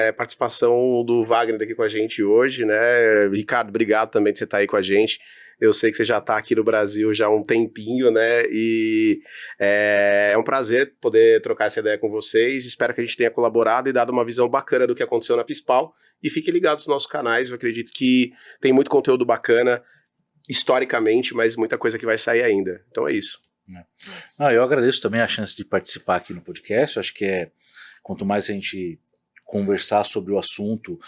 a participação do Wagner aqui com a gente hoje, né? Ricardo, obrigado também de você estar aí com a gente. Eu sei que você já está aqui no Brasil já há um tempinho, né? E é um prazer poder trocar essa ideia com vocês. Espero que a gente tenha colaborado e dado uma visão bacana do que aconteceu na FISPAL. E fiquem ligados nos nossos canais. Eu acredito que tem muito conteúdo bacana, historicamente, mas muita coisa que vai sair ainda. Então é isso. Eu agradeço também a chance de participar aqui no podcast. Eu acho que quanto mais a gente conversar sobre o assunto,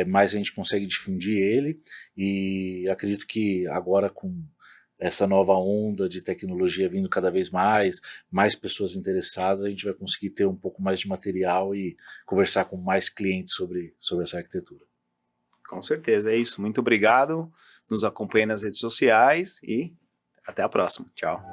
mais a gente consegue difundir ele, e acredito que agora, com essa nova onda de tecnologia vindo cada vez mais pessoas interessadas, a gente vai conseguir ter um pouco mais de material e conversar com mais clientes sobre essa arquitetura. Com certeza, é isso. Muito obrigado, nos acompanhe nas redes sociais e até a próxima. Tchau.